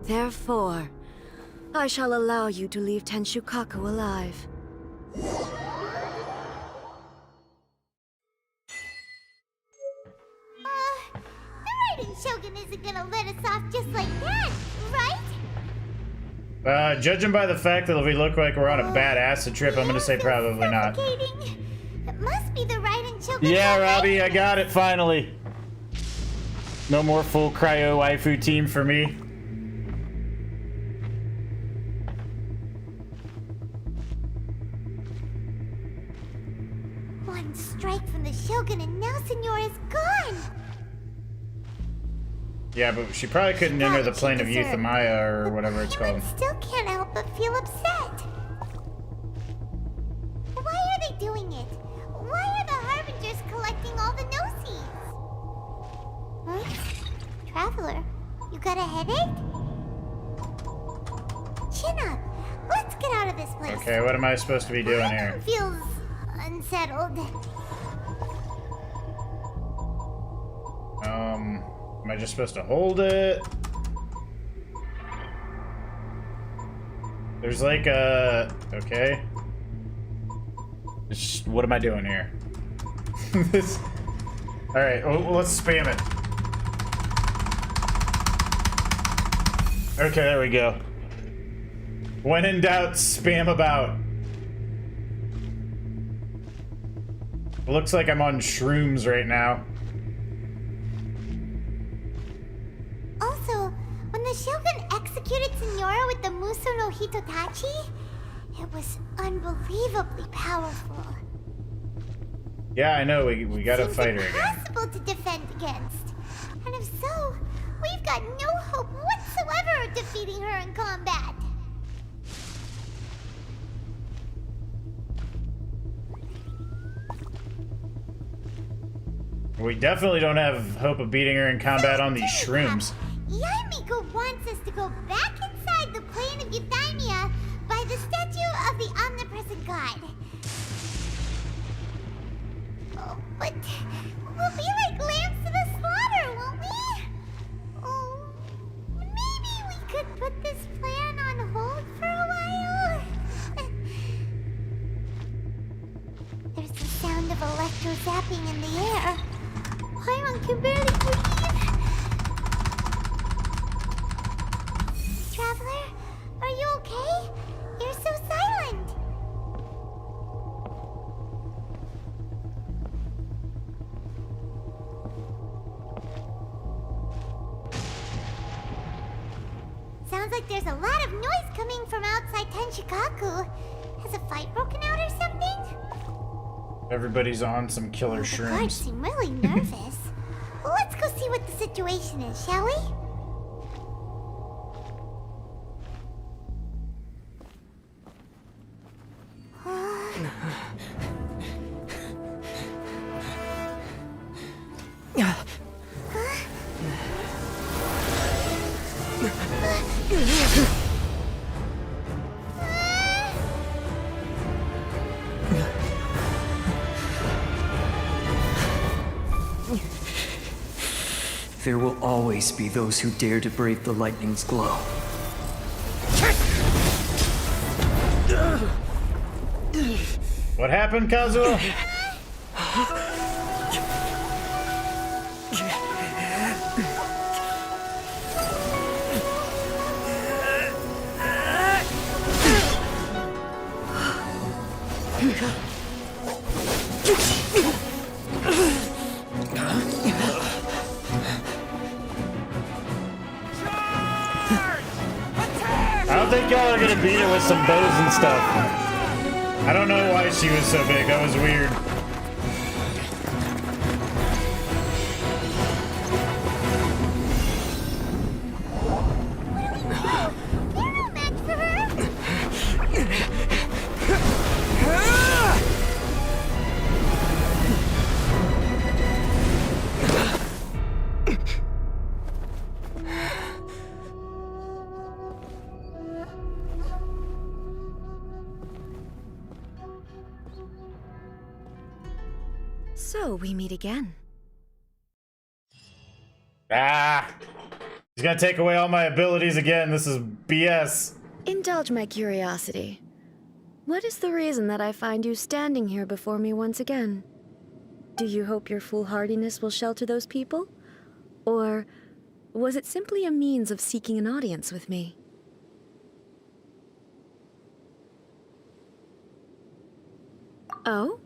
Therefore, I shall allow you to leave Tenshukaku alive. The Raiden Shogun isn't gonna let us off just like that, right? Judging by the fact that we look like we're on a bad acid trip, I'm gonna say probably not. Suffocating. It must be the Raiden Shogun. Yeah, Robbie, I got it finally. No more full cryo waifu team for me. One strike from the Shogun and now Senora's gone. Yeah, but she probably couldn't enter the plane of Euthymia or whatever it's called. Still can't help but feel upset. Why are they doing it? Why are the Harbingers collecting all the no-seeds? Huh? Traveler, you got a headache? Chin up. Let's get out of this place. Okay, what am I supposed to be doing here? Feels unsettled. Am I just supposed to hold it? There's like a... Okay. What am I doing here? This... Alright, well, let's spam it. Okay, there we go. When in doubt, spam about. Looks like I'm on shrooms right now. Also, when the Shogun executed Senora with the Muso no Hitotachi, it was unbelievably powerful. Yeah, I know, we gotta fight her again. Impossible to defend against. And if so, we've got no hope whatsoever of defeating her in combat. We definitely don't have hope of beating her in combat on these shrooms. Yaimiko wants us to go back inside the plane of Euthymia by the statue of the omnipresent god. Oh, but we'll be like lambs to the slaughter, won't we? Oh, maybe we could put this plan on hold for a while? There's the sound of electro-zapping in the air. Paimon can barely breathe. Traveler, are you okay? You're so silent. Sounds like there's a lot of noise coming from outside Tenshikaku. Has a fight broken out or something? Everybody's on some killer The guards shrooms. seem really nervous. Well, let's go see what the situation is, shall we? There will always be those who dare to brave the lightning's glow. What happened, Kazuo? I don't think y'all are gonna beat her with some bows and stuff. I don't know why she was so big. That was weird. So we meet again. Ah! He's gonna take away all my abilities again. This is BS. Indulge my curiosity. What is the reason that I find you standing here before me once again? Do you hope your foolhardiness will shelter those people? Or was it simply a means of seeking an audience with me? Oh?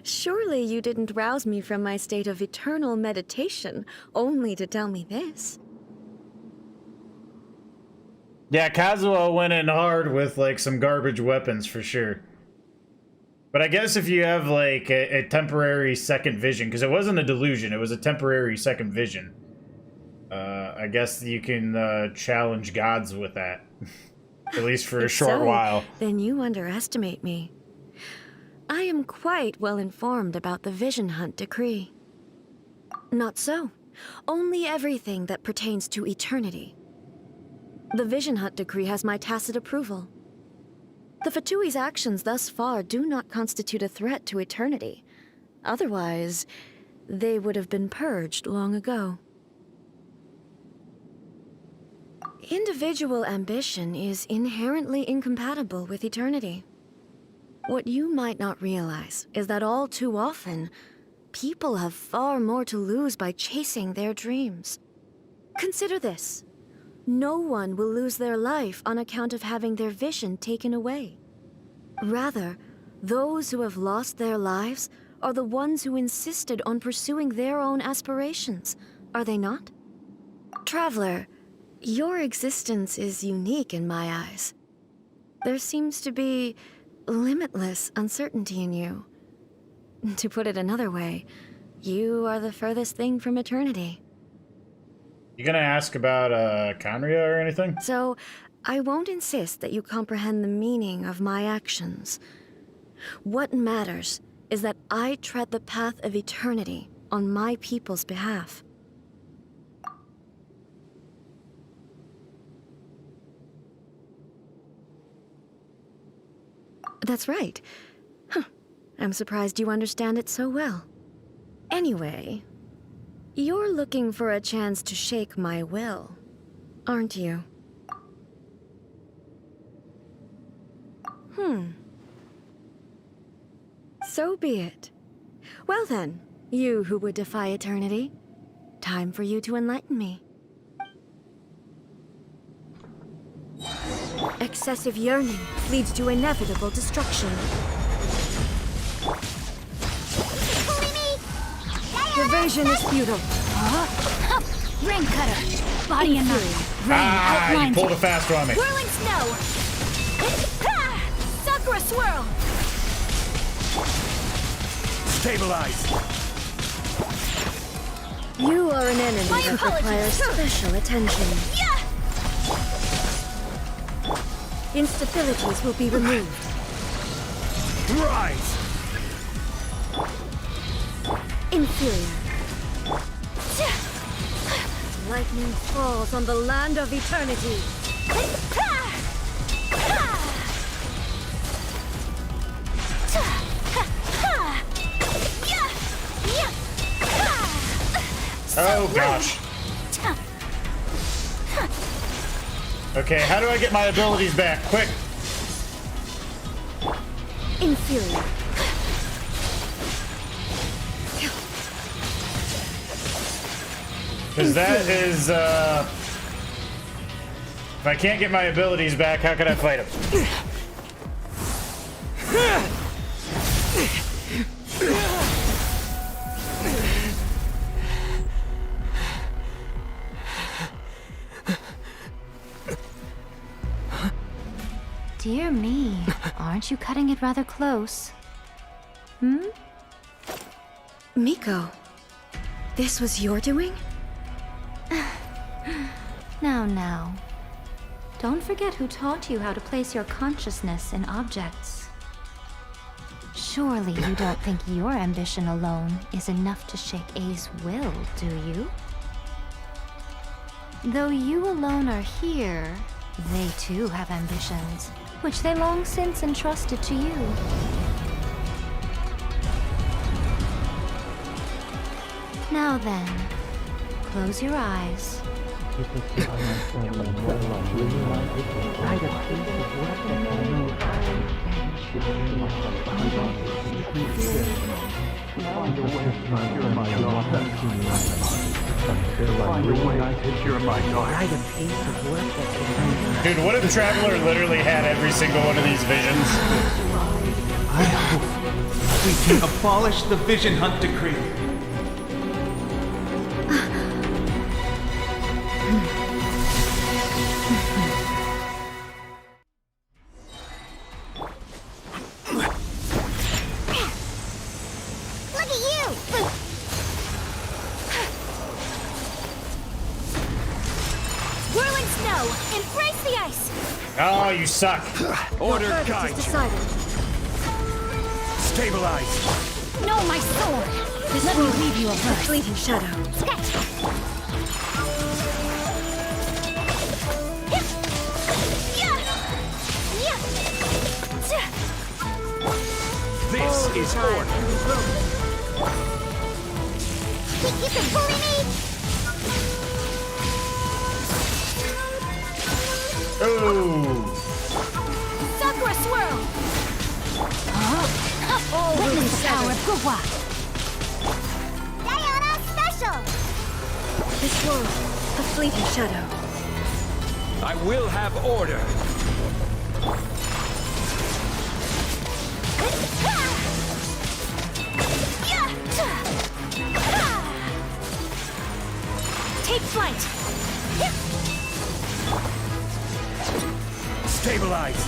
Surely you didn't rouse me from my state of eternal meditation only to tell me this. Yeah, Kazuo went in hard with like some garbage weapons for sure. But I guess if you have like a temporary second vision, because it wasn't a delusion, it was a temporary second vision. I guess you can challenge gods with that, at least for a short while. Then you underestimate me. I am quite well informed about the Vision Hunt decree. Not so. Only everything that pertains to eternity. The Vision Hunt decree has my tacit approval. The Fatui's actions thus far do not constitute a threat to eternity. Otherwise, they would have been purged long ago. Individual ambition is inherently incompatible with eternity. What you might not realize is that all too often, people have far more to lose by chasing their dreams. Consider this. No one will lose their life on account of having their vision taken away. Rather, those who have lost their lives are the ones who insisted on pursuing their own aspirations, are they not? Traveler, your existence is unique in my eyes. There seems to be limitless uncertainty in you. To put it another way, you are the furthest thing from eternity. You gonna ask about Conria or anything? So, I won't insist that you comprehend the meaning of my actions. What matters is that I tread the path of eternity on my people's behalf. That's right. Huh. I'm surprised you understand it so well. Anyway, you're looking for a chance to shake my will, aren't you? So be it. Well then, you who would defy eternity, time for you to enlighten me. Excessive yearning leads to inevitable destruction. Your vision is futile. Rain cutter, body and mind. Rain You outlines. pulled a fast one on me. Whirling snow! Sakura swirl! Stabilize! You are an enemy My that apologies. requires special attention. Yeah! Instabilities will be removed. Rise! Inferior. Lightning falls on the land of eternity. Oh gosh. Okay, how do I get my abilities back? Quick. Inferior. Because that is, if I can't get my abilities back, how can I fight him? Dear me, aren't you cutting it rather close? Miko, this was your doing? Now. Don't forget who taught you how to place your consciousness in objects. Surely you don't think your ambition alone is enough to shake A's will, do you? Though you alone are here, they too have ambitions, which they long since entrusted to you. Now then, close your eyes. Dude, what if Traveler literally had every single one of these visions? I hope we can abolish the Vision Hunt decree. snow! Embrace the ice! Oh, you suck. Order Verdict guide is you. decided. Stabilize. No, my sword! Let me leave you a verse. Fleeting shadow. This is order. You can bully me! Oh. Sakura swirl! Witness the power of Guhua! Diana special! This world, a fleeting shadow. I will have order. Take flight! Stabilize.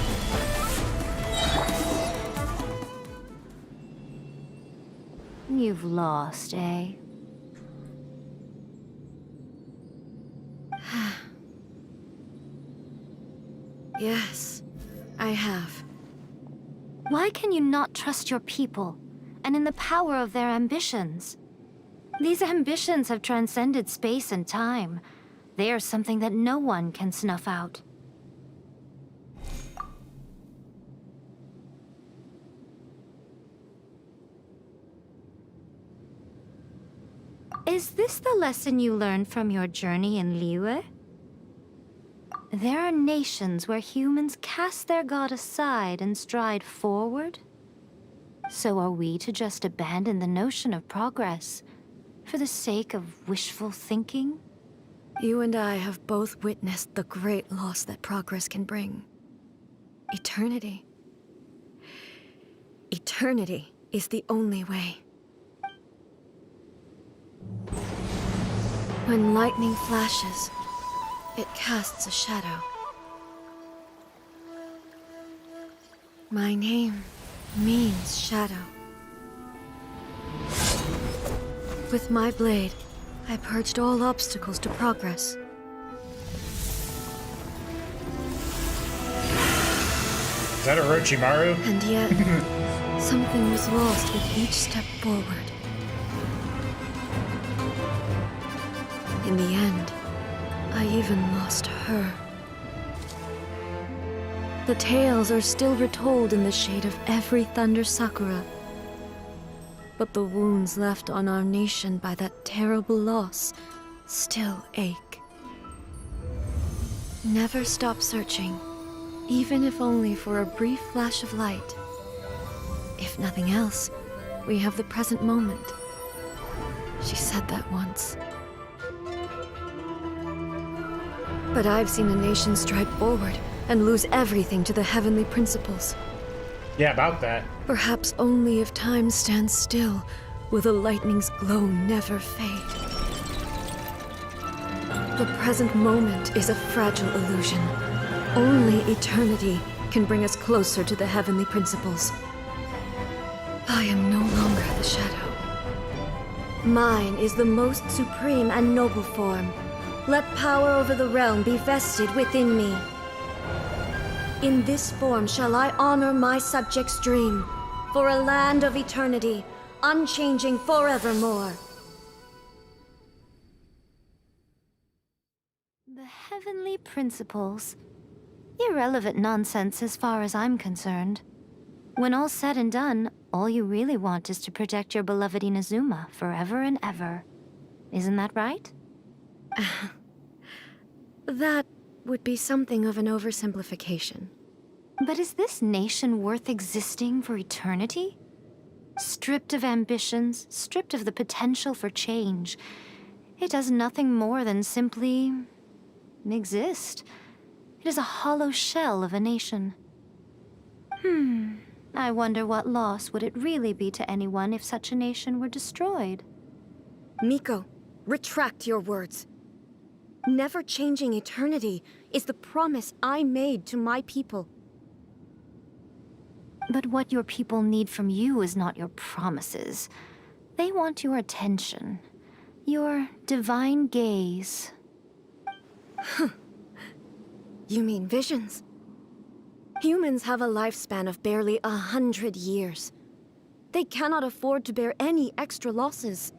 You've lost, eh? Yes, I have. Why can you not trust your people, and in the power of their ambitions? These ambitions have transcended space and time. They are something that no one can snuff out. Is this the lesson you learned from your journey in Liyue? There are nations where humans cast their god aside and stride forward. So are we to just abandon the notion of progress for the sake of wishful thinking? You and I have both witnessed the great loss that progress can bring. Eternity. Eternity is the only way. When lightning flashes, it casts a shadow. My name means shadow. With my blade, I purged all obstacles to progress. Is that Orochimaru? And yet, something was lost with each step forward. In the end, I even lost her. The tales are still retold in the shade of every Thunder Sakura. But the wounds left on our nation by that terrible loss still ache. Never stop searching, even if only for a brief flash of light. If nothing else, we have the present moment. She said that once. But I've seen a nation stride forward and lose everything to the heavenly principles. Yeah, about that. Perhaps only if time stands still will the lightning's glow never fade. The present moment is a fragile illusion. Only eternity can bring us closer to the heavenly principles. I am no longer the shadow. Mine is the most supreme and noble form. Let power over the realm be vested within me. In this form shall I honor my subjects' dream, for a land of eternity, unchanging forevermore. The heavenly principles. Irrelevant nonsense as far as I'm concerned. When all's said and done, all you really want is to protect your beloved Inazuma forever and ever. Isn't that right? That would be something of an oversimplification. But is this nation worth existing for eternity? Stripped of ambitions, stripped of the potential for change, it does nothing more than simply exist. It is a hollow shell of a nation. I wonder what loss would it really be to anyone if such a nation were destroyed? Miko, retract your words. Never-changing eternity is the promise I made to my people. But what your people need from you is not your promises. They want your attention. Your divine gaze. You mean visions? Humans have a lifespan of barely 100 years. They cannot afford to bear any extra losses.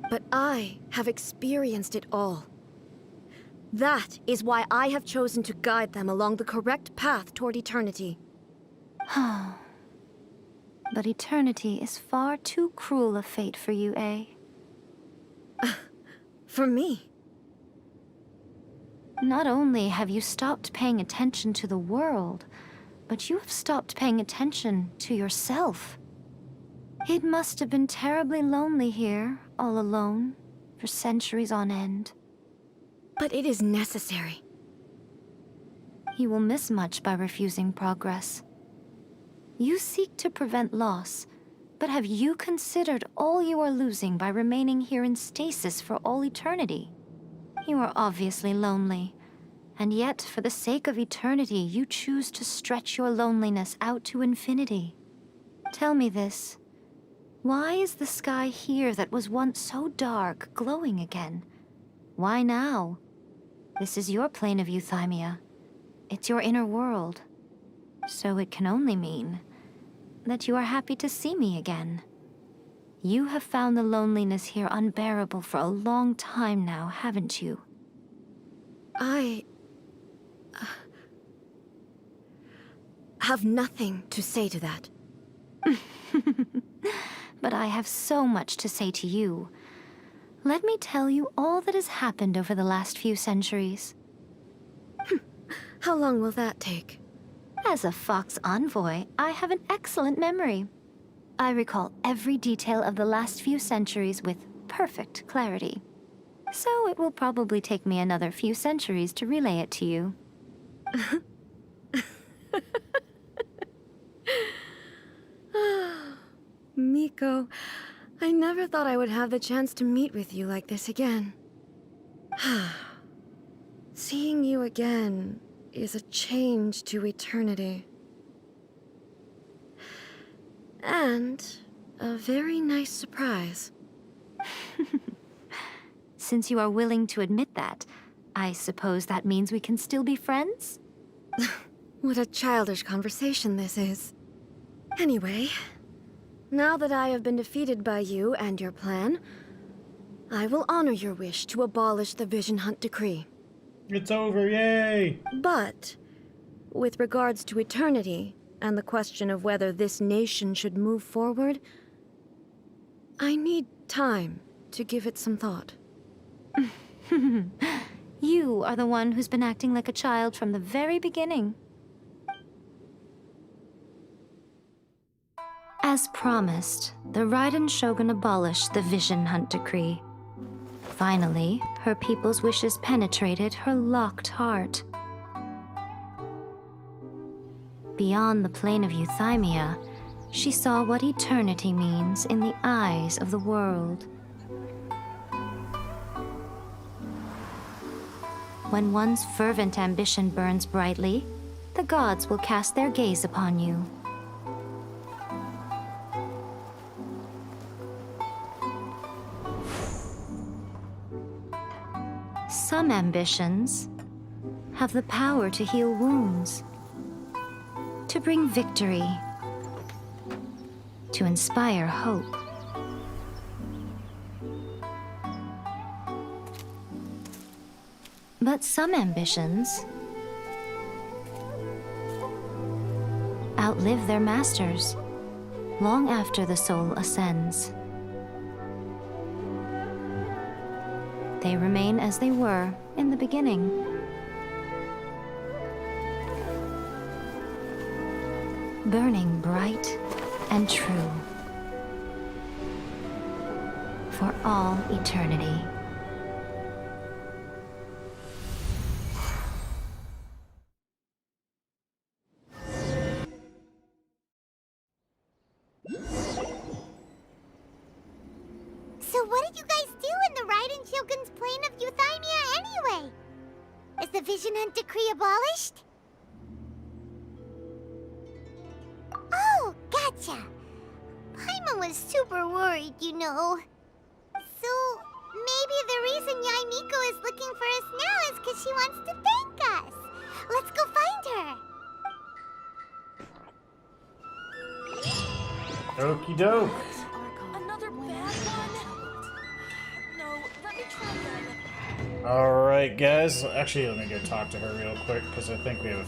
But I have experienced it all. That is why I have chosen to guide them along the correct path toward eternity. But eternity is far too cruel a fate for you, eh? For me? Not only have you stopped paying attention to the world, but you have stopped paying attention to yourself. It must have been terribly lonely here, all alone, for centuries on end. But it is necessary. You will miss much by refusing progress. You seek to prevent loss, but have you considered all you are losing by remaining here in stasis for all eternity? You are obviously lonely, and yet, for the sake of eternity, you choose to stretch your loneliness out to infinity. Tell me this. Why is the sky here that was once so dark glowing again? Why now? This is your plane of euthymia. It's your inner world. So it can only mean that you are happy to see me again. You have found the loneliness here unbearable for a long time now, haven't you? I have nothing to say to that. But I have so much to say to you. Let me tell you all that has happened over the last few centuries. How long will that take? As a Fox envoy, I have an excellent memory. I recall every detail of the last few centuries with perfect clarity. So it will probably take me another few centuries to relay it to you. Miko, I never thought I would have the chance to meet with you like this again. Seeing you again is a change to eternity. And a very nice surprise. Since you are willing to admit that, I suppose that means we can still be friends? What a childish conversation this is. Anyway, now that I have been defeated by you and your plan, I will honor your wish to abolish the Vision Hunt Decree. It's over, yay! But, with regards to eternity, and the question of whether this nation should move forward, I need time to give it some thought. You are the one who's been acting like a child from the very beginning. As promised, the Raiden Shogun abolished the Vision Hunt Decree. Finally, her people's wishes penetrated her locked heart. Beyond the plane of euthymia, she saw what eternity means in the eyes of the world. When one's fervent ambition burns brightly, the gods will cast their gaze upon you. Some ambitions have the power to heal wounds, to bring victory, to inspire hope. But some ambitions outlive their masters long after the soul ascends. They remain as they were in the beginning. Burning bright and true for all eternity. So what did you guys do in the Raiden Shogun's plane of euthymia anyway? Is the Vision Hunt Decree abolished? Oh, gotcha. Paimon was super worried, you know. So, maybe the reason Yaimiko is looking for us now is because she wants to thank us. Okie doke. Another bad one? No, let me try again. Alright, guys. Actually, let me go talk to her real quick, because I think we have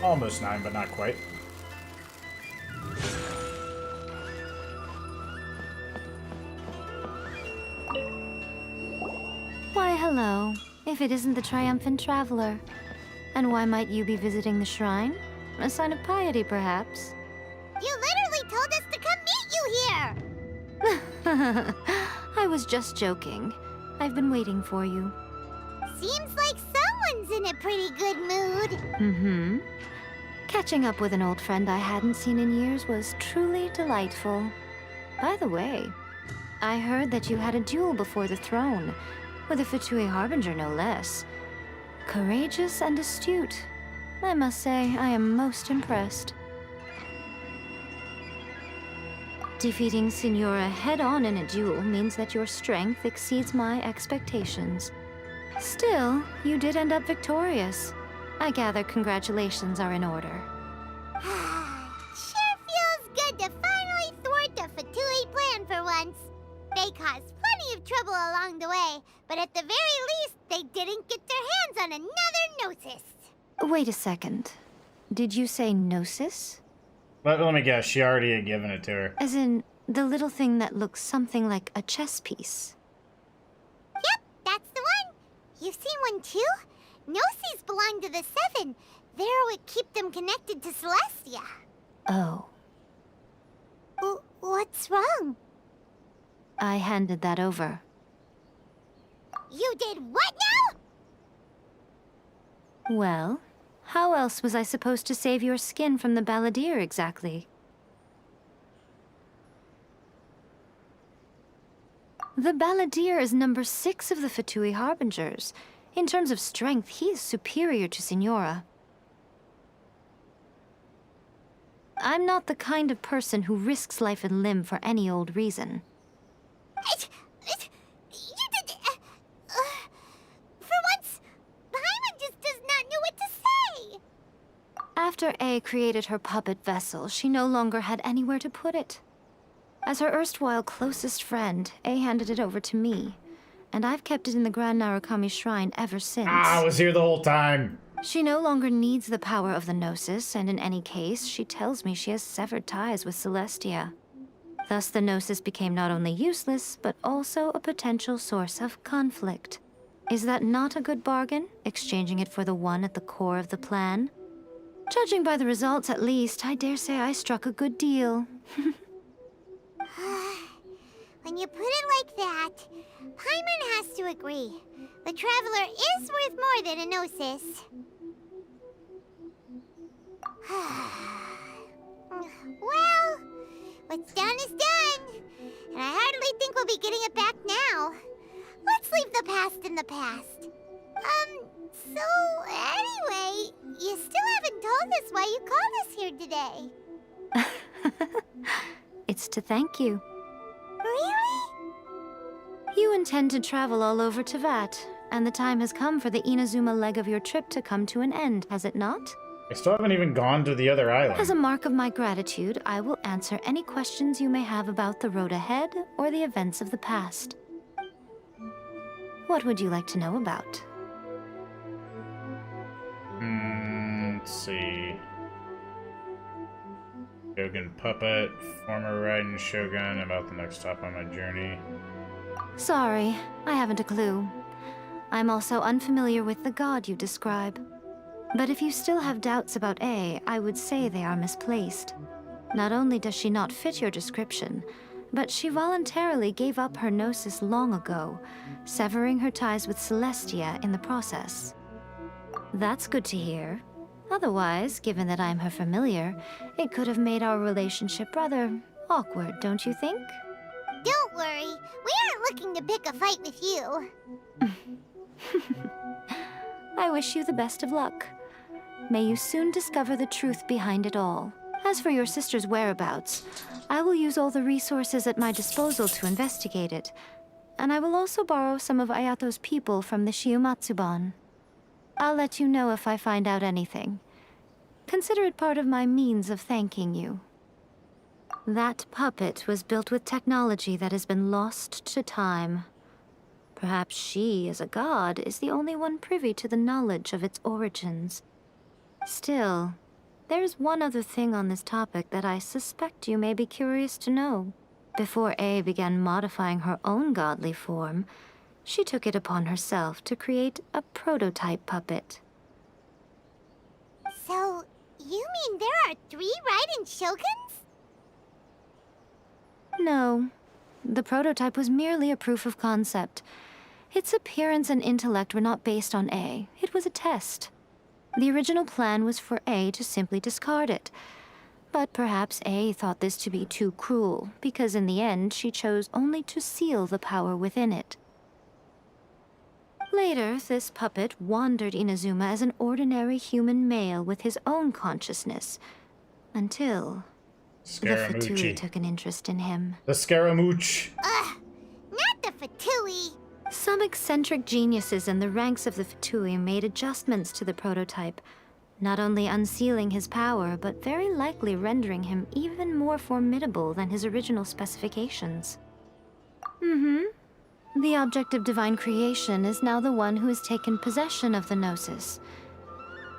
almost 9, but not quite. Why, hello. If it isn't the triumphant traveler. And why might you be visiting the shrine? A sign of piety, perhaps? You literally told us to come meet you here! I was just joking. I've been waiting for you. Seems like someone's in a pretty good mood. Mm-hmm. Catching up with an old friend I hadn't seen in years was truly delightful. By the way, I heard that you had a duel before the throne, with a Fatui Harbinger no less. Courageous and astute. I must say, I am most impressed. Defeating Signora head-on in a duel means that your strength exceeds my expectations. Still, you did end up victorious. I gather congratulations are in order. Sure feels good to finally thwart the Fatui plan for once. They caused plenty of trouble along the way, but at the very least, they didn't get their hands on another Gnosis. Wait a second. Did you say Gnosis? Let me guess, she already had given it to her. As in, the little thing that looks something like a chess piece. Yep, that's the one. You've seen one too? Gnosis belong to the Seven. They're what keep them connected to Celestia. Oh. What's wrong? I handed that over. You did what now? Well, how else was I supposed to save your skin from the Balladeer exactly? The Balladeer is number 6 of the Fatui Harbingers. In terms of strength, he is superior to Signora. I'm not the kind of person who risks life and limb for any old reason. You did... for once, Paimon just does not know what to say. After A created her puppet vessel, she no longer had anywhere to put it. As her erstwhile closest friend, A handed it over to me, and I've kept it in the Grand Narukami Shrine ever since. I was here the whole time. She no longer needs the power of the Gnosis, and in any case, she tells me she has severed ties with Celestia. Thus, the Gnosis became not only useless, but also a potential source of conflict. Is that not a good bargain, exchanging it for the one at the core of the plan? Judging by the results, at least, I dare say I struck a good deal. When you put it like that, Paimon has to agree. The Traveler is worth more than a Gnosis. Well, what's done is done. And I hardly think we'll be getting it back now. Let's leave the past in the past. So anyway, you still haven't told us why you called us here today. It's to thank you. Really? You intend to travel all over Teyvat, and the time has come for the Inazuma leg of your trip to come to an end, has it not? I still haven't even gone to the other island. As a mark of my gratitude, I will answer any questions you may have about the road ahead or the events of the past. What would you like to know about? Let's see. Shogun Puppet, former Raiden Shogun, about the next stop on my journey. Sorry, I haven't a clue. I'm also unfamiliar with the god you describe. But if you still have doubts about A, I would say they are misplaced. Not only does she not fit your description, but she voluntarily gave up her Gnosis long ago, severing her ties with Celestia in the process. That's good to hear. Otherwise, given that I'm her familiar, it could have made our relationship rather awkward, don't you think? Don't worry, we aren't looking to pick a fight with you. I wish you the best of luck. May you soon discover the truth behind it all. As for your sister's whereabouts, I will use all the resources at my disposal to investigate it, and I will also borrow some of Ayato's people from the Shiumatsuban. I'll let you know if I find out anything. Consider it part of my means of thanking you. That puppet was built with technology that has been lost to time. Perhaps she, as a god, is the only one privy to the knowledge of its origins. Still, there's one other thing on this topic that I suspect you may be curious to know. Before A began modifying her own godly form, she took it upon herself to create a prototype puppet. So, you mean there are 3 Raiden Shoguns? No. The prototype was merely a proof of concept. Its appearance and intellect were not based on A. It was a test. The original plan was for A to simply discard it. But perhaps A thought this to be too cruel, because in the end she chose only to seal the power within it. Later, this puppet wandered Inazuma as an ordinary human male with his own consciousness, until the Fatui took an interest in him. The Scaramouche. Ugh, not the Fatui. Some eccentric geniuses in the ranks of the Fatui made adjustments to the prototype, not only unsealing his power, but very likely rendering him even more formidable than his original specifications. The object of divine creation is now the one who has taken possession of the Gnosis,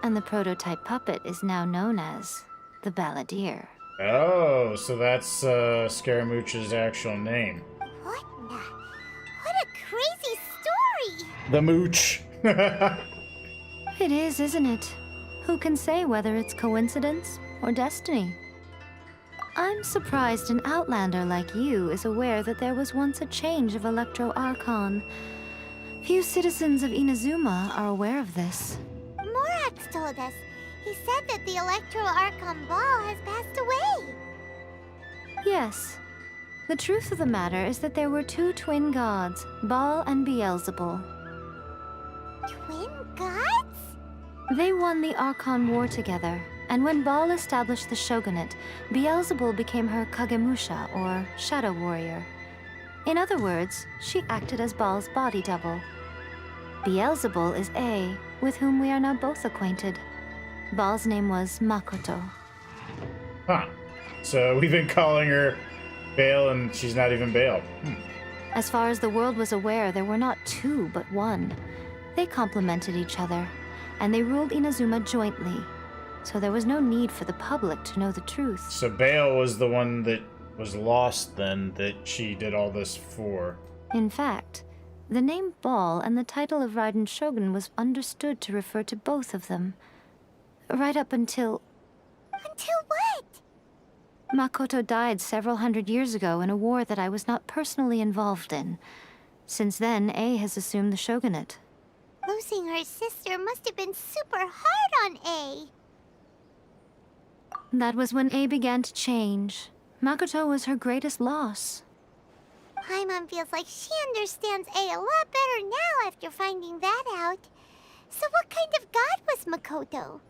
and the prototype puppet is now known as the Balladeer. Oh, so that's Scaramouche's actual name. What a crazy story! The Mooch. It is, isn't it? Who can say whether it's coincidence or destiny? I'm surprised an outlander like you is aware that there was once a change of Electro Archon. Few citizens of Inazuma are aware of this. Morax told us. He said that the Electro Archon Ball has passed away. Yes. The truth of the matter is that there were 2 twin gods, Baal and Beelzebul. Twin gods? They won the Archon War together, and when Baal established the shogunate, Beelzebul became her Kagemusha, or shadow warrior. In other words, she acted as Baal's body double. Beelzebul is A, with whom we are now both acquainted. Baal's name was Makoto. Huh. So we've been calling her Baal, and she's not even Baal. As far as the world was aware, there were not 2, but 1. They complemented each other, and they ruled Inazuma jointly, so there was no need for the public to know the truth. So Baal was the one that was lost then, that she did all this for. In fact, the name Baal and the title of Raiden Shogun was understood to refer to both of them. Right up until... Until what? Makoto died several hundred years ago in a war that I was not personally involved in. Since then, A has assumed the shogunate. Losing her sister must have been super hard on A. That was when A began to change. Makoto was her greatest loss. Paimon feels like she understands A a lot better now after finding that out. So what kind of god was Makoto?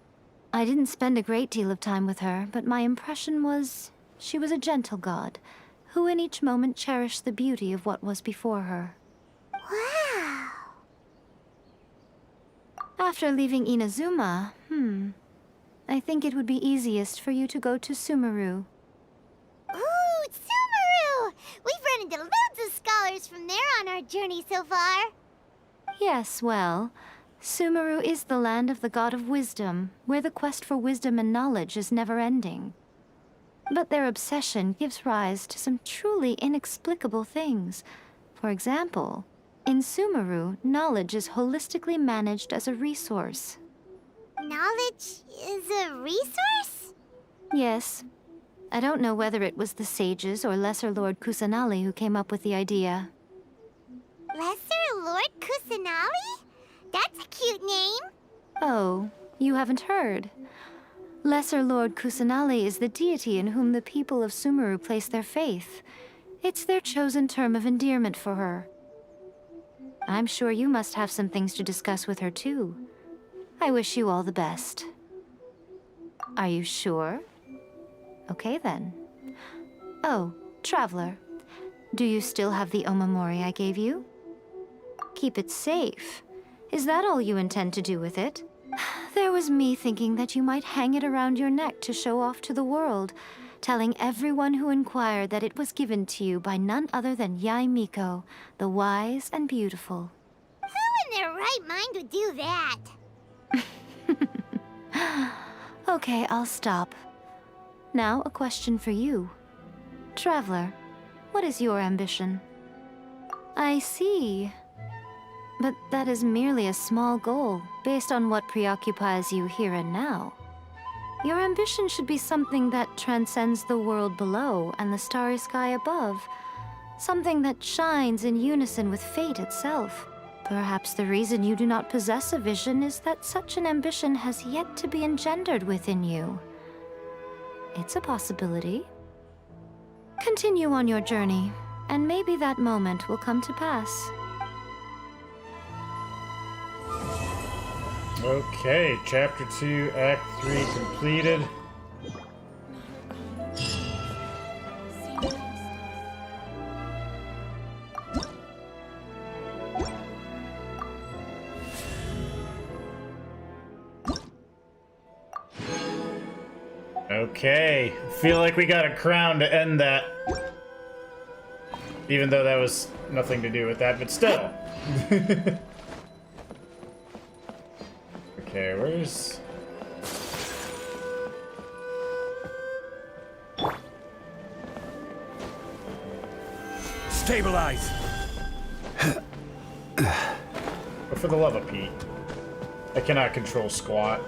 I didn't spend a great deal of time with her, but my impression was she was a gentle god, who in each moment cherished the beauty of what was before her. Wow. After leaving Inazuma, I think it would be easiest for you to go to Sumeru. Ooh, Sumeru! We've run into loads of scholars from there on our journey so far. Yes, well, Sumeru is the land of the god of wisdom, where the quest for wisdom and knowledge is never-ending. But their obsession gives rise to some truly inexplicable things. For example, in Sumeru, knowledge is holistically managed as a resource. Knowledge is a resource? Yes. I don't know whether it was the sages or Lesser Lord Kusanali who came up with the idea. Lesser Lord Kusanali? That's a cute name. Oh, you haven't heard. Lesser Lord Kusanali is the deity in whom the people of Sumeru place their faith. It's their chosen term of endearment for her. I'm sure you must have some things to discuss with her too. I wish you all the best. Are you sure? Okay then. Oh, Traveler. Do you still have the omamori I gave you? Keep it safe. Is that all you intend to do with it? There was me thinking that you might hang it around your neck to show off to the world, telling everyone who inquired that it was given to you by none other than Yai Miko, the wise and beautiful. Who in their right mind would do that? Okay, I'll stop. Now, a question for you. Traveler, what is your ambition? I see. But that is merely a small goal, based on what preoccupies you here and now. Your ambition should be something that transcends the world below and the starry sky above. Something that shines in unison with fate itself. Perhaps the reason you do not possess a vision is that such an ambition has yet to be engendered within you. It's a possibility. Continue on your journey, and maybe that moment will come to pass. Okay, Chapter 2, Act 3 completed. Okay, feel like we got a crown to end that. Even though that was nothing to do with that, but still. Okay, where's... Stabilize! But for the love of Pete, I cannot control squat.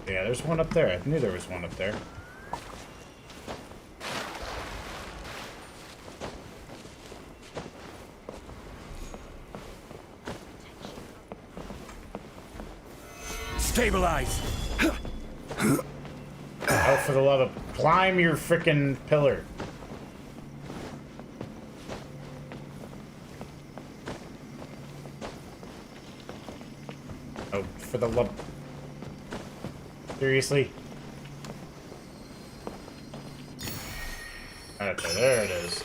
Yeah, there's one up there. I knew there was one up there. Stabilize! Oh, for the love of... Climb your frickin' pillar. Oh, for the love... Seriously? Okay, there it is.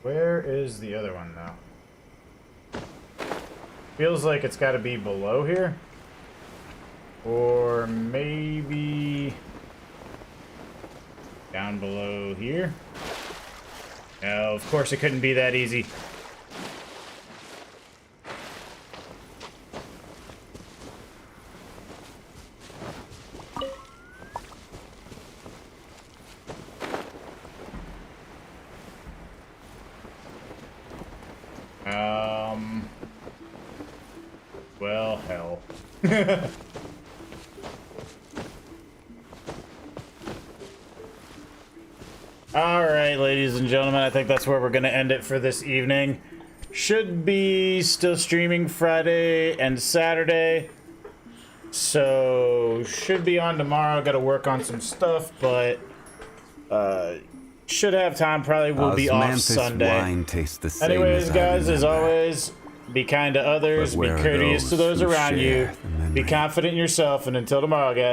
Where is the other one now? Feels like it's got to be below here. Or maybe down below here. No, of course it couldn't be that easy. Well, hell. Alright, ladies and gentlemen, I think that's where we're going to end it for this evening. Should be still streaming Friday and Saturday. So, should be on tomorrow. Got to work on some stuff, but should have time. Probably will be off Sunday. Wine tastes the same. Anyways, as I guys, as remember. always, be kind to others, But be where are courteous to those those who around you, share the be confident in yourself, and until tomorrow, guys.